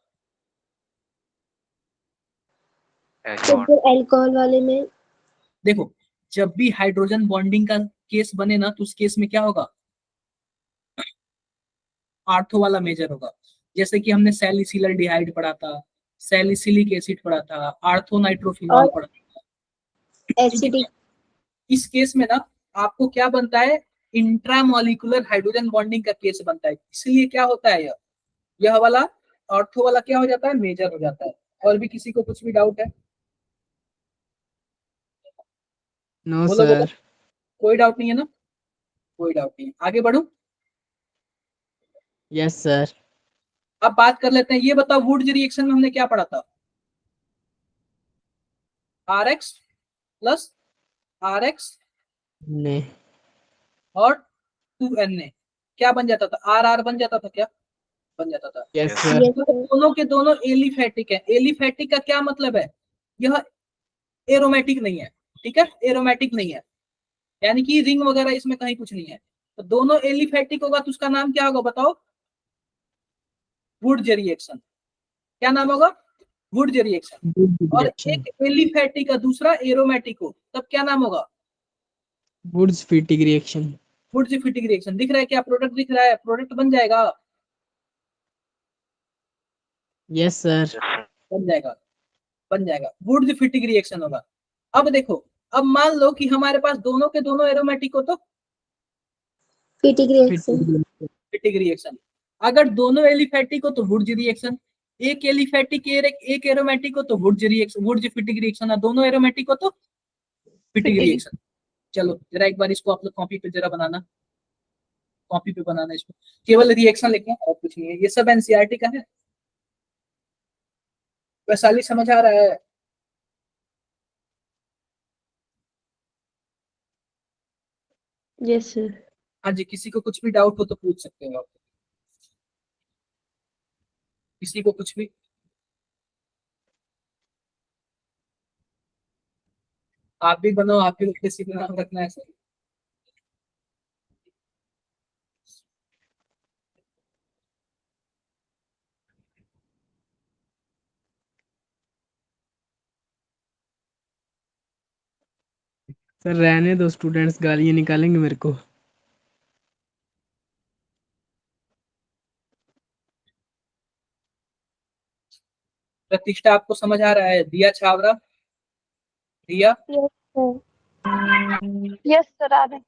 अल्कोहल वाले में। देखो जब भी हाइड्रोजन बॉन्डिंग का केस बने ना तो उस केस में क्या होगा? आर्थो वाला मेजर होगा। जैसे कि हमने सैलिसिलडिहाइड पढ़ा था, सैलिसिलिक एसिड पढ़ा था, आर्थो नाइट्रोफिनॉल पढ़ा था। ठीक है? इस केस में ना आपको क्या बनता है? इंट्रामोलिकुलर हाइड्रोजन बॉन्डिंग का केस बनता है। इसलिए क्या होता है? यह वाला ऑर्थो वाला क्या हो जाता है? मेजर हो जाता है। और भी किसी को कुछ भी डाउट है? नो बोलो बोलो, सर। कोई डाउट नहीं है ना? कोई डाउट नहीं है। आगे बढ़ू? Yes sir. अब बात कर लेते हैं, ये बताओ वुड्स रिएक्शन में हमने क्या पढ़ा था? RX प्लस RX ने और 2Na क्या बन जाता था? RR बन जाता था क्या? बन जाता था। Yes sir. दोनों के दोनों एलिफैटिक है। एलिफैटिक का क्या मतलब है? यह एरोमेटिक नहीं है। ठीक है, एरोमेटिक नहीं है, यानी कि रिंग वगैरह इसमें कहीं कुछ नहीं है। तो दोनों एलिफैटिक होगा तो उसका नाम क्या होगा बताओ? Wurtz reaction. क्या नाम होगा? Wurtz reaction. और एक एलिफैटिक का दूसरा एरोमेटिक हो तब क्या नाम होगा? Wurtz Fittig reaction. Wurtz Fittig reaction. दिख रहा है क्या? प्रोडक्ट दिख रहा है, प्रोडक्ट बन जाएगा। Yes sir. बन जाएगा, बन जाएगा। वुड्स फिटिक रिएक्शन होगा। अब देखो, अब मान लो कि हमारे पास दोनों के दोनों एरोमेटिक हो तो फिटिक रिएक्शन। फिटिक रिएक्शन। अगर दोनों एलिफैटिक हो तो वुड्स रिएक्शन। एक एलिफैटिक एक एरोमेटिक हो तो Wurtz reaction, Wurtz Fittig reaction. और दोनों एरोमेटिक हो तो फिटिंग रिएक्शन। चलो जरा एक बार इसको आप लोग कॉपी पे जरा बनाना, कॉपी पे बनाना इसको, केवल रिएक्शन लिखना और कुछ नहीं है। ये सब एनसीईआरटी का है। वैशाली समझ आ रहा है? Yes, sir. हाँ जी, किसी को कुछ भी डाउट हो तो पूछ सकते हो आप, किसी को कुछ भी। आप भी बनो, आप भी किसी का नाम रखना है सर। सर रहने दो, स्टूडेंट्स गालियाँ निकालेंगे मेरे को। प्रतिष्ठा आपको समझ आ रहा है? दिया छावरा, दिया यस सर आ रहे हैं।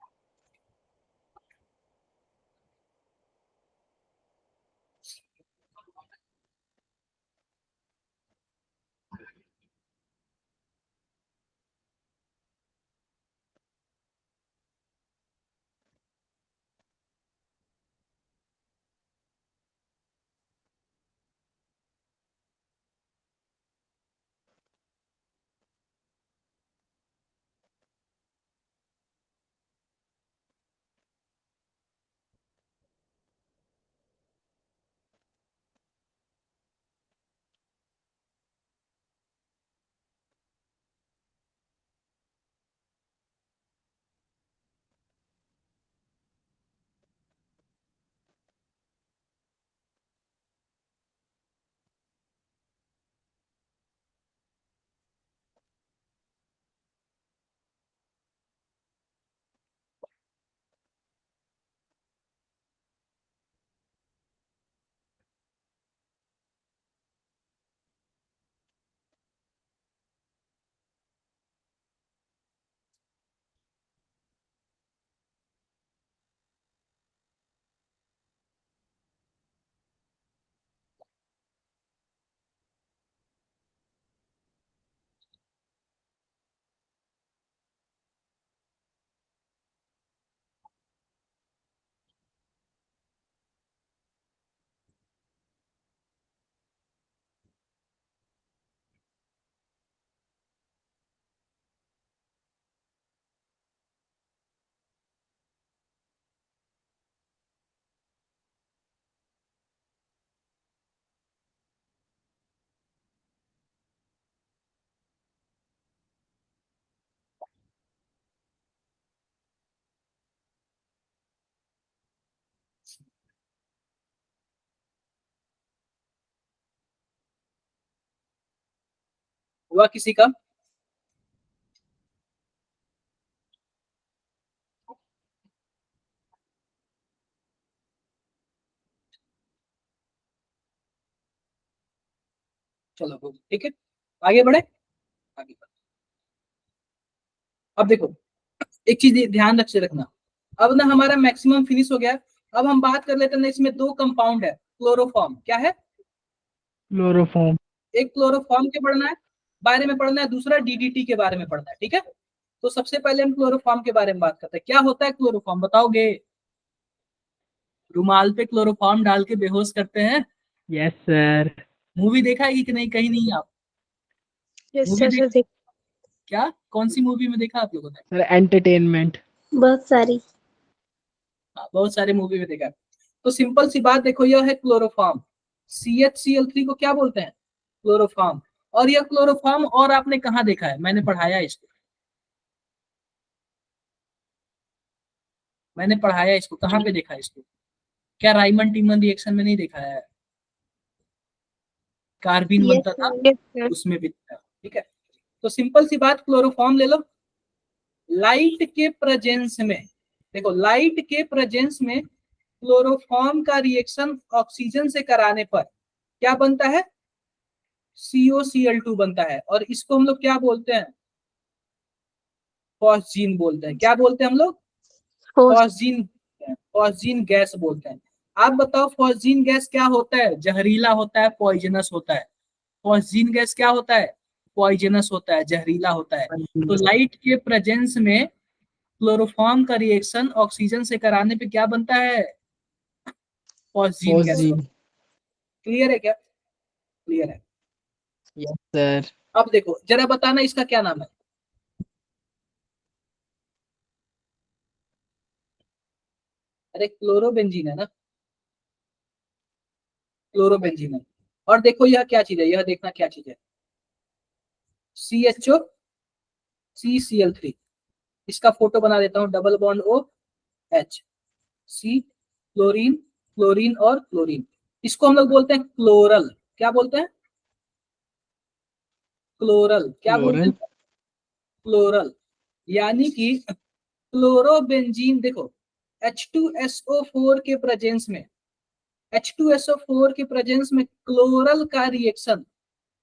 हुआ किसी का? चलो ठीक है, आगे बढ़े, आगे बढ़े। अब देखो एक चीज ध्यान रख से रखना, अब ना हमारा मैक्सिमम फिनिश हो गया। अब हम बात कर लेते हैं, इसमें दो कंपाउंड है क्लोरोफॉर्म। क्या है? क्लोरोफॉर्म। एक क्लोरोफॉर्म के पढ़ना है बारे में पढ़ना है, दूसरा डीडीटी के बारे में पढ़ना है। ठीक है, तो सबसे पहले हम क्लोरोफॉर्म के बारे में बात करते हैं। क्या होता है क्लोरोफॉर्म, बताओगे? रुमाल पे क्लोरोफॉर्म डाल के बेहोश करते हैं। Yes sir. मूवी देखा है कि नहीं? कहीं नहीं आप यस मूवी सर देख, क्या कौन सी मूवी में देखा आप लोगों ने? Sir entertainment. बहुत सारी। हाँ, बहुत सारे मूवी में देखा है। तो सिंपल सी बात देखो, यह है क्लोरोफॉर्म। CHCl3 को क्या बोलते हैं? क्लोरोफॉर्म। और यह क्लोरोफॉर्म और आपने कहाँ देखा है? मैंने पढ़ाया इसको, मैंने पढ़ाया इसको। कहाँ पे देखा है इसको? क्या राइमन टीमन रिएक्शन में नहीं देखा है? कार्बिन यस बनता था सर। Yes sir. उसमें भी था। ठीक है, तो सिंपल सी बात, क्लोरोफॉर्म ले लो। लाइट के प्रेजेंस में, देखो लाइट के प्रेजेंस में क्लोरोफॉर्म का रिएक्शन ऑक्सीजन से कराने पर क्या बनता है? COCl2 बनता है। और इसको हम लोग क्या बोलते हैं? फॉस्जीन बोलते हैं। क्या बोलते हैं हम लोग? फॉस्जीन, फॉस्जीन गैस बोलते हैं। आप बताओ फॉस्जीन गैस क्या होता है? जहरीला होता है, पॉइजनस होता है। फॉस्जीन गैस क्या होता है? पॉइजनस होता है, जहरीला होता है। तो लाइट के प्रेजेंस में क्लोरोफॉर्म का रिएक्शन ऑक्सीजन से कराने पे क्या बनता है? Phosgene gas. फॉस्जीन। क्लियर है क्या? क्लियर है। Yes sir. अब देखो जरा बताना इसका क्या नाम है? अरे क्लोरोबेंजीन है ना, क्लोरोबेंजीन है। और देखो यह क्या चीज है, यह देखना क्या चीज है, CHO CCl3। इसका फोटो बना देता हूँ, double bond OH, C, chlorine, chlorine और क्लोरीन। इसको हम लोग बोलते हैं क्लोरल। क्या बोलते हैं? क्लोरल। क्या बोलते क्लोरल। हैं? क्लोरल। यानी कि क्लोरोबेंजीन देखो, H2SO4 के प्रेजेंस में, H2SO4 के प्रेजेंस में क्लोरल का रिएक्शन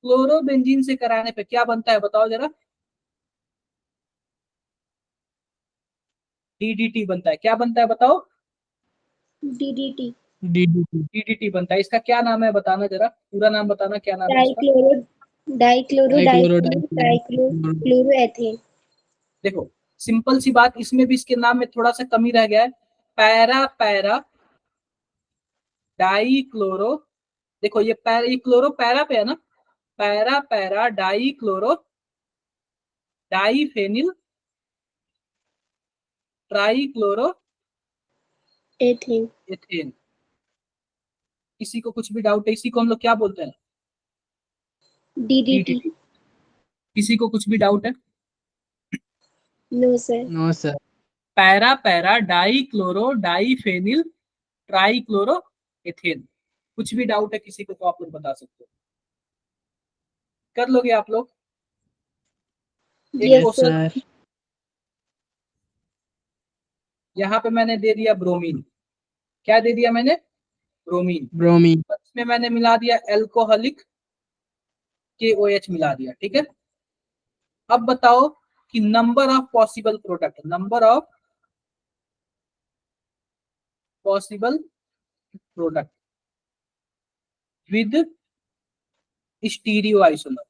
क्लोरोबेंजीन से कराने पे क्या बनता है बताओ जरा? DDT बनता है। क्या बनता है बताओ? DDT। DDT। DDT बनता है। इसका क्या नाम है बताना जरा, पूरा नाम बताना, क्या नाम है इसका? डाइक्लोरोएथेन। देखो सिंपल सी बात, इसमें भी इसके नाम में थोड़ा सा कमी रह गया है। Para para di chloro. देखो ये पैरा, ये क्लोरो पैरा पे है ना, para para di chloro di phenyl tri chloro ethane. Ethane. किसी को कुछ भी डाउट है, इसी को हम लोग क्या बोलते हैं? DDT। DDT। किसी को कुछ भी डाउट है? No sir. No sir. Para para di chloro di phenyl tri chloro ethane. कुछ भी डाउट है किसी को तो आप लोग बता सकते हो। कर लोगे आप लोग? एक यस यस क्वेश्चन सर। यहाँ पे मैंने दे दिया ब्रोमीन। क्या दे दिया मैंने? ब्रोमीन। ब्रोमीन। इसमें मैंने मिला दिया एल्कोहलिक KOH मिला दिया, ठीक है। अब बताओ कि number of possible product, number of possible product with stereo isomer.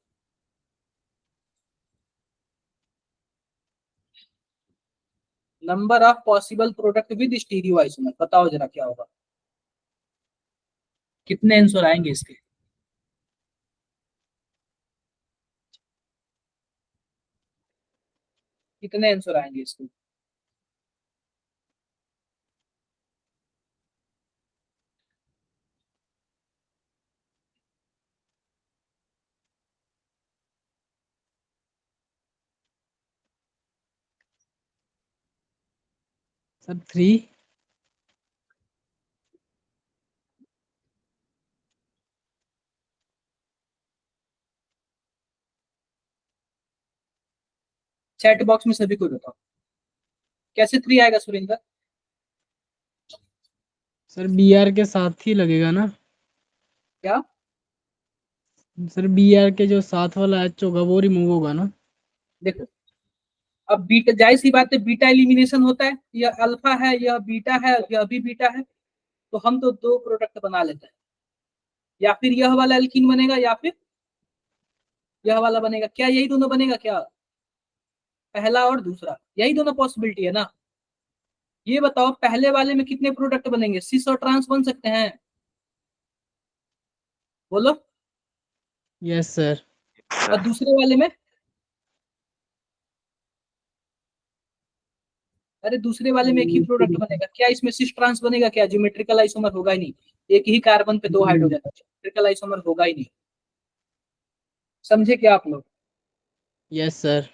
Number of possible product with stereo isomer, बताओ जरा क्या होगा? कितने आंसर आएंगे इसके? कितने आंसर आएंगे इसके? सर 3। चैट बॉक्स में सभी को बताओ कैसे 3 आएगा सुरेंद्र? सर BR के साथ ही लगेगा ना? क्या? सर BR के जो साथ वाला H होगा वो रिमूव होगा ना? देखो अब बीटा, जाहिर सी बात है बीटा एलिमिनेशन होता है, यह अल्फा है यह बीटा है यह भी बीटा है, तो हम तो दो प्रोडक्ट बना लेते हैं, या फिर यह वाला एल्कीन बनेगा या फिर यह वाला बनेगा। क्या यही दोनों बनेगा क्या? पहला और दूसरा, यही दोनों पॉसिबिलिटी है ना। ये बताओ पहले वाले में कितने प्रोडक्ट बनेंगे? सिस और ट्रांस बन सकते हैं? बोलो। Yes sir. और दूसरे वाले में? अरे दूसरे वाले में एक ही प्रोडक्ट बनेगा। क्या इसमें सिस ट्रांस बनेगा क्या? ज्योमेट्रिकल आइसोमर होगा ही नहीं। एक ही कार्बन पे दो हाइड्रोजन, ज्योमेट्रिकल आइसोमर होगा ही नहीं। समझे क्या आप लोग? Yes sir.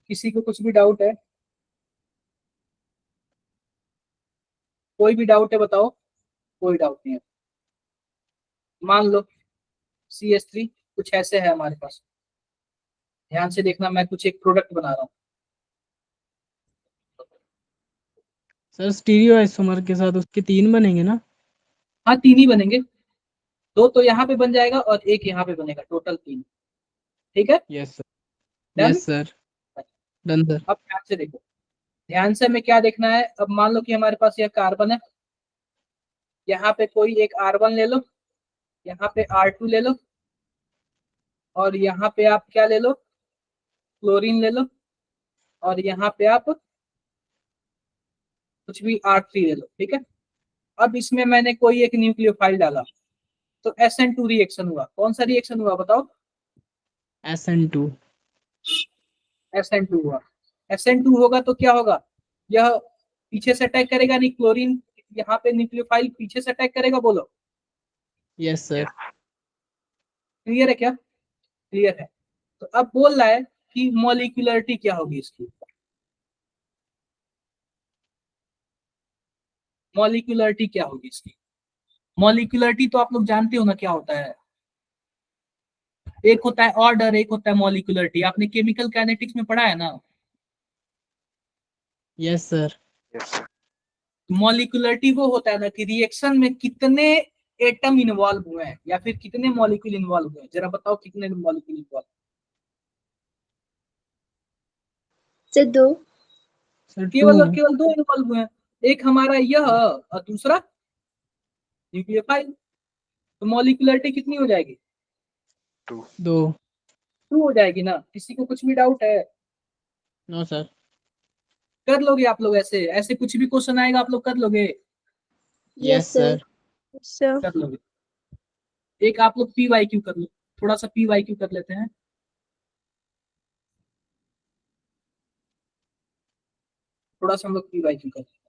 किसी को कुछ भी डाउट है? कोई भी डाउट है बताओ। कोई डाउट नहीं है। मान लो CH3 कुछ ऐसे है हमारे पास, ध्यान से देखना, मैं कुछ एक प्रोडक्ट बना रहा हूँ। सर स्टीरियो आइसोमर के साथ उसके 3 बनेंगे ना? हाँ 3 ही बनेंगे, 2 तो यहाँ पे बन जाएगा और एक यहाँ पे बनेगा, टोटल 3। ठीक है, yes sir. Done. Yes sir. Done sir. अब ध्यान से देखो, ध्यान से हमें क्या देखना है। अब मान लो कि हमारे पास यह कार्बन है, यहाँ पे कोई एक R1 ले लो, यहाँ पे R2 ले लो, और यहाँ पे आप क्या ले लो, क्लोरीन ले लो, और यहाँ पे आप कुछ भी R3 ले लो, ठीक है। अब इसमें मैंने कोई एक न्यूक्लियोफाइल डाला तो SN2 रिएक्शन हुआ। कौन सा रिएक्शन हुआ बताओ? SN2। SN2 हुआ। SN2 होगा तो क्या होगा, यह पीछे से अटैक करेगा, नहीं क्लोरीन यहाँ पे न्यूक्लियोफाइल पीछे से अटैक करेगा, बोलो। Yes sir. क्लियर है क्या? क्लियर है। तो अब बोल रहा है कि मॉलिक्यूलरिटी क्या होगी इसकी। मॉलिक्यूलरिटी क्या होगी इसकी? मॉलिक्यूलरिटी तो आप लोग जानते हो ना क्या होता है। एक होता है ऑर्डर, एक होता है मॉलिक्यूलरिटी। आपने केमिकल काइनेटिक्स में पढ़ा है ना। Yes sir. Yes, sir. Molecularity वो होता है ना कि रिएक्शन में कितने एटम इन्वॉल्व हुए हैं या फिर कितने मॉलिक्यूल इन्वॉल्व हुए हैं। जरा बताओ कितने मॉलिक्यूल इन्वॉल्व? सर 2। सर केवल और 2। केवल 2 इन्वॉल्व हुए हैं। एक हमारा यह और दूसरा न्यूक्लियोफाइल। तो मॉलिक्यूलरिटी कितनी हो जाएगी? 2. 2। 2 हो जाएगी ना। किसी को कुछ भी डाउट है? No sir. कर लोगे आप लोग? ऐसे ऐसे कुछ भी क्वेश्चन आएगा आप लोग कर लोगे? Yes sir. सर कर लोगे। एक आप लोग PYQ कर लो, थोड़ा सा PYQ कर लेते हैं। थोड़ा सा हम लोग PYQ कर लेते हैं।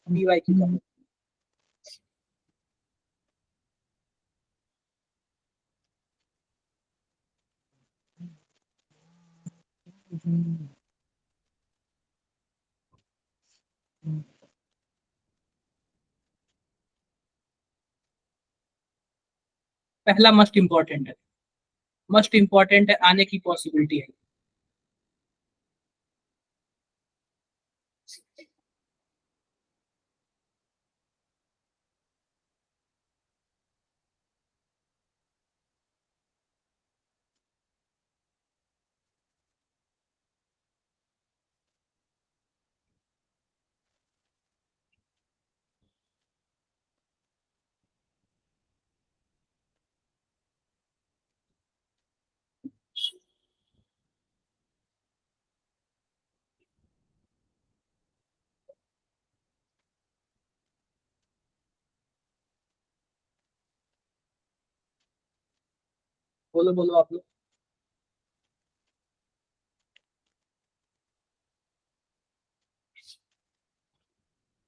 PYQ कर लेते हैं। पहला मस्ट इंपॉर्टेंट है, मस्ट इंपॉर्टेंट है, आने की पॉसिबिलिटी है। बोलो बोलो आप लोग।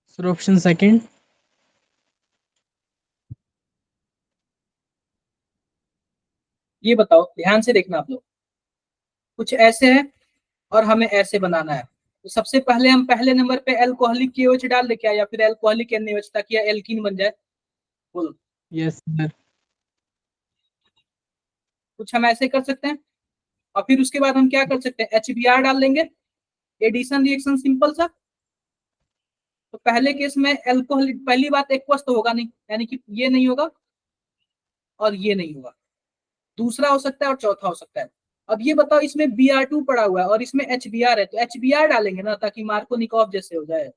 Sir option second. ये बताओ, ध्यान से देखना आप लोग। कुछ ऐसे है और हमें ऐसे बनाना है। तो सबसे पहले हम पहले नंबर पे एल्कोहलिक KOH डाल दे क्या, या फिर एल्कोहलिक NaOH, ताकि यह एल्कीन बन जाए। बोलो। Yes sir. कुछ हम ऐसे कर सकते हैं और फिर उसके बाद हम क्या कर सकते हैं, HBr डाल देंगे। एडिशन रिएक्शन सिंपल सा। तो पहले केस में एल्कोहलिक, पहली बात एक्वस तो होगा नहीं, यानी कि ये नहीं होगा और ये नहीं होगा। दूसरा हो सकता है और चौथा हो सकता है। अब ये बताओ, इसमें Br2 पड़ा हुआ है और इसमें HBr है, तो HBr डालेंगे ना ताकि मार्कोनिकॉफ जैसे हो जाए।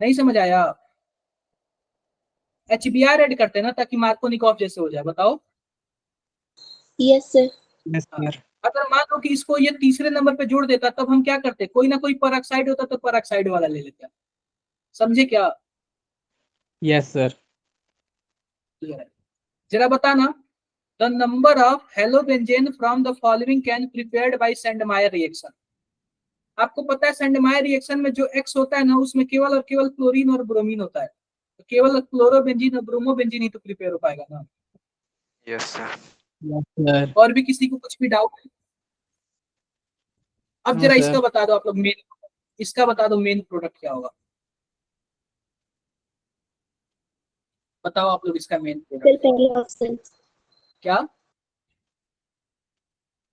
नहीं समझ आया? HBr ऐड करते हैं ना ताकि मार्कोनिकॉफ जैसे हो जाए। बताओ। Yes sir. Yes sir. अगर मान लो कि इसको ये तीसरे नंबर पे जोड़ देता, तब हम क्या करते, कोई ना कोई परऑक्साइड होता तो परऑक्साइड वाला ले लेते हैं। समझे क्या? Yes sir. क्लियर है? जरा बताना, the number of halobenzene from the following can prepared by Sandmeyer reaction. आपको पता है सेंडमायर रिएक्शन में जो X होता है ना, उसमें केवल और केवल क्लोरीन और ब्रोमीन होता है। तो केवल क्लोरोबेंजीन और ब्रोमोबेंजीन ही तो प्रिपेयर हो पाएगा ना। Yes, sir. Yes sir. और भी किसी को कुछ भी डाउट है? अब नो जरा सर। इसका बता दो आप लोग, मेन इसका बता दो मेन प्रोडक्ट क्या होगा, बताओ आप लोग इसका मेन सर प्रोडक्ट पहले ऑप्शन। क्या।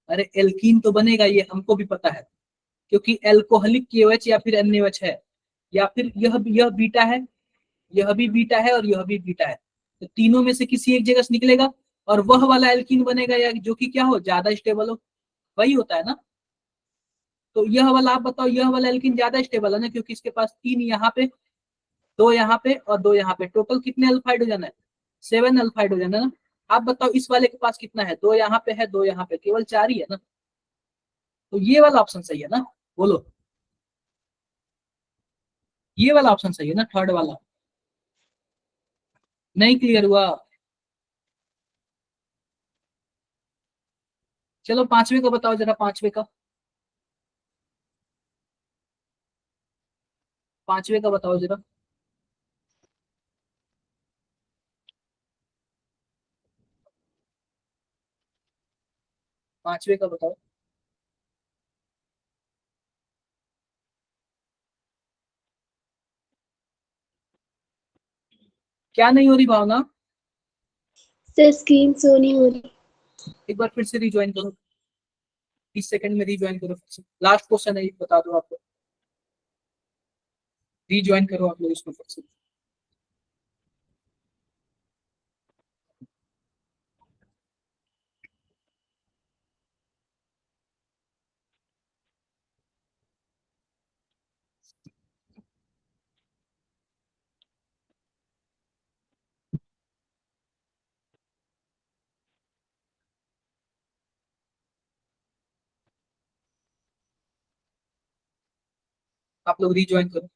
अरे एल्कीन तो बनेगा, ये हमको भी पता है, क्योंकि एल्कोहलिक KOH या फिर NaOH है, या फिर यह बीटा है, यह भी बीटा है और यह भी बीटा है, तो तीनों में से किसी एक जगह से निकलेगा और वह वाला एल्कीन बनेगा, या जो कि क्या हो, ज्यादा स्टेबल हो, वही होता है ना। तो यह वाला आप बताओ, यह वाला एल्कीन ज्यादा स्टेबल है ना, क्योंकि इसके पास 3 यहाँ पे, 2 यहाँ पे और 2 यहाँ पे, टोटल कितने अल्फाइड हो जाना है, 7 अल्फाइड हो जाना है ना। आप बताओ इस वाले के पास कितना है, 2 यहाँ पे है, 2 यहाँ पे, केवल 4 ही है ना। तो ये वाला ऑप्शन सही है ना, बोलो, ये वाला ऑप्शन सही है ना, थर्ड वाला। नहीं क्लियर हुआ, चलो पांचवे का बताओ जरा, पांचवे का, पांचवे का बताओ जरा। पांचवे का बताओ। क्या नहीं हो रही भावना, सर स्क्रीन शो नहीं हो रही। एक बार फिर से रिज्वाइन करो, 30 सेकंड में रिज्वाइन करो फिर से, लास्ट क्वेश्चन है ये, बता दो आपको, रिज्वाइन करो आप लोग इसको फिर से। आप लोग रिज्वाइन करो।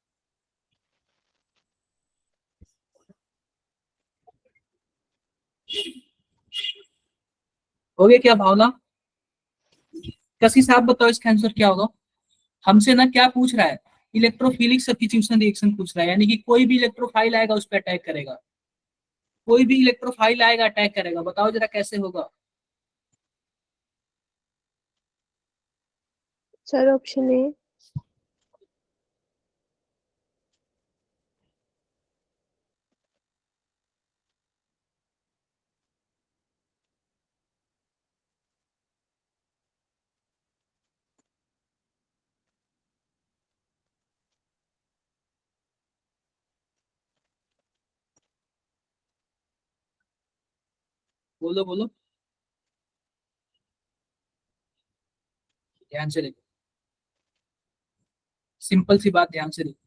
हो गया क्या भावना, कसी साहब बताओ इसका आंसर क्या होगा। हमसे ना क्या पूछ रहा है, इलेक्ट्रोफिलिक सब्स्टिट्यूशन रिएक्शन पूछ रहा है, यानी कि कोई भी इलेक्ट्रोफाइल आएगा उस पर अटैक करेगा, कोई भी इलेक्ट्रोफाइल आएगा अटैक करेगा, बताओ जरा कैसे होगा। Sir option A. बोलो बोलो, ध्यान से देखो, सिंपल सी बात, ध्यान से देखो,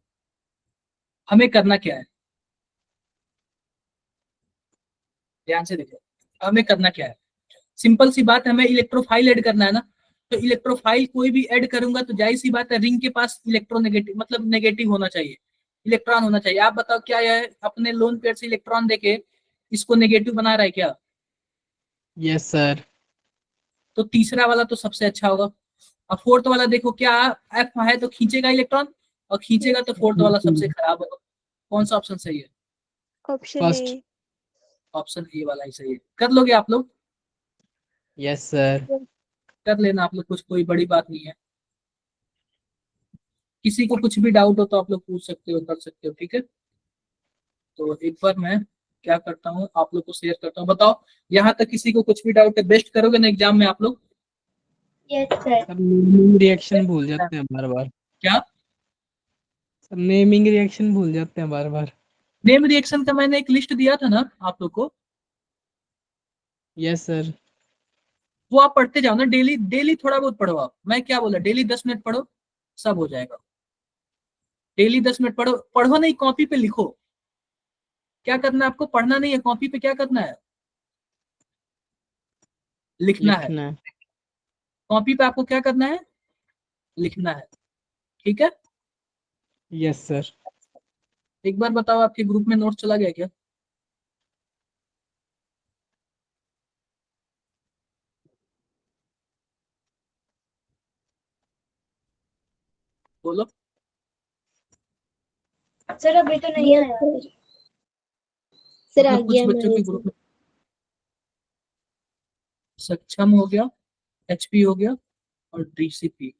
हमें करना क्या है, ध्यान से देखो, हमें करना क्या है, सिंपल सी बात, हमें इलेक्ट्रोफाइल ऐड करना है ना। तो इलेक्ट्रोफाइल कोई भी ऐड करूंगा तो जाहिर सी बात है, रिंग के पास इलेक्ट्रोनेगेटिव मतलब नेगेटिव होना चाहिए, इलेक्ट्रॉन होना चाहिए। आप बताओ क्या यह अपने लोन पेयर से इलेक्ट्रॉन देके इसको नेगेटिव बना रहा है क्या। Yes sir. तो तीसरा वाला तो सबसे अच्छा होगा। और फोर्थ वाला देखो क्या, एफ है तो खींचेगा इलेक्ट्रॉन, और खींचेगा तो फोर्थ वाला सबसे खराब होगा। कौन सा ऑप्शन सही है, option first. A. Option A वाला ही सही है। कर लोगे आप लोग, यस सर। कर लेना आप लोग, कुछ कोई बड़ी बात नहीं है। किसी को कुछ भी डाउट हो तो आप लोग पूछ सकते हो, कर सकते हो, ठीक है। तो एक बार मैं क्या करता हूँ, आप लोग को शेयर करता हूँ, बताओ यहाँ तक किसी को कुछ भी डाउट है, बेस्ट करोगे ना एग्जाम में आप लोग। Yes sir. Sir naming reaction भूल जाते हैं बार बार। क्या, सर नेमिंग रिएक्शन भूल जाते हैं बार बार। नेम रिएक्शन का मैंने एक लिस्ट दिया था ना आप लोग को, यस सर। वो आप पढ़ते जाओ ना, डेली डेली थोड़ा बहुत पढ़ो आप, मैं क्या बोला, डेली 10 मिनट पढ़ो, सब हो जाएगा। डेली 10 मिनट पढ़ो, पढ़ो नहीं कॉपी पे लिखो, क्या करना है आपको, पढ़ना नहीं है, कॉपी पे क्या करना है, लिखना है। लिखना है। कॉपी पे आपको क्या करना है, लिखना है, ठीक है। Yes sir. एक बार बताओ आपके ग्रुप में नोट चला गया क्या, बोलो। सर अभी तो नहीं आया। सर आ मतलब कुछ गया बच्चों के मैंने ग्रुप में सक्षम हो गया, एचपी हो गया और डीसीपी।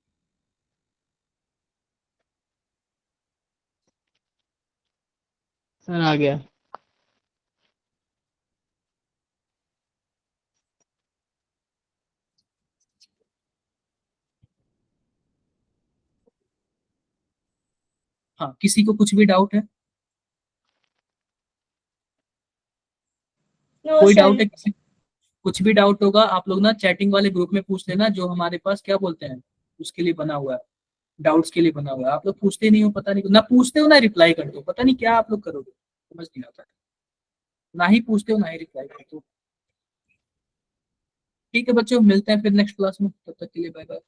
सर आ गया। हाँ, किसी को कुछ भी डाउट है? कोई डाउट है किसी? कुछ भी डाउट होगा आप लोग ना चैटिंग वाले ग्रुप में पूछ लेना, जो हमारे पास क्या बोलते हैं उसके लिए बना हुआ है, डाउट्स के लिए बना हुआ है। आप लोग पूछते नहीं हो, पता नहीं, ना पूछते हो ना रिप्लाई करते हो, पता नहीं क्या आप लोग करोगे, समझ नहीं आता। ना ही पूछते हो ना ही रिप्लाई करते हो। ठीक है बच्चों, मिलते हैं फिर नेक्स्ट क्लास में, तब तक के लिए बाय बाय।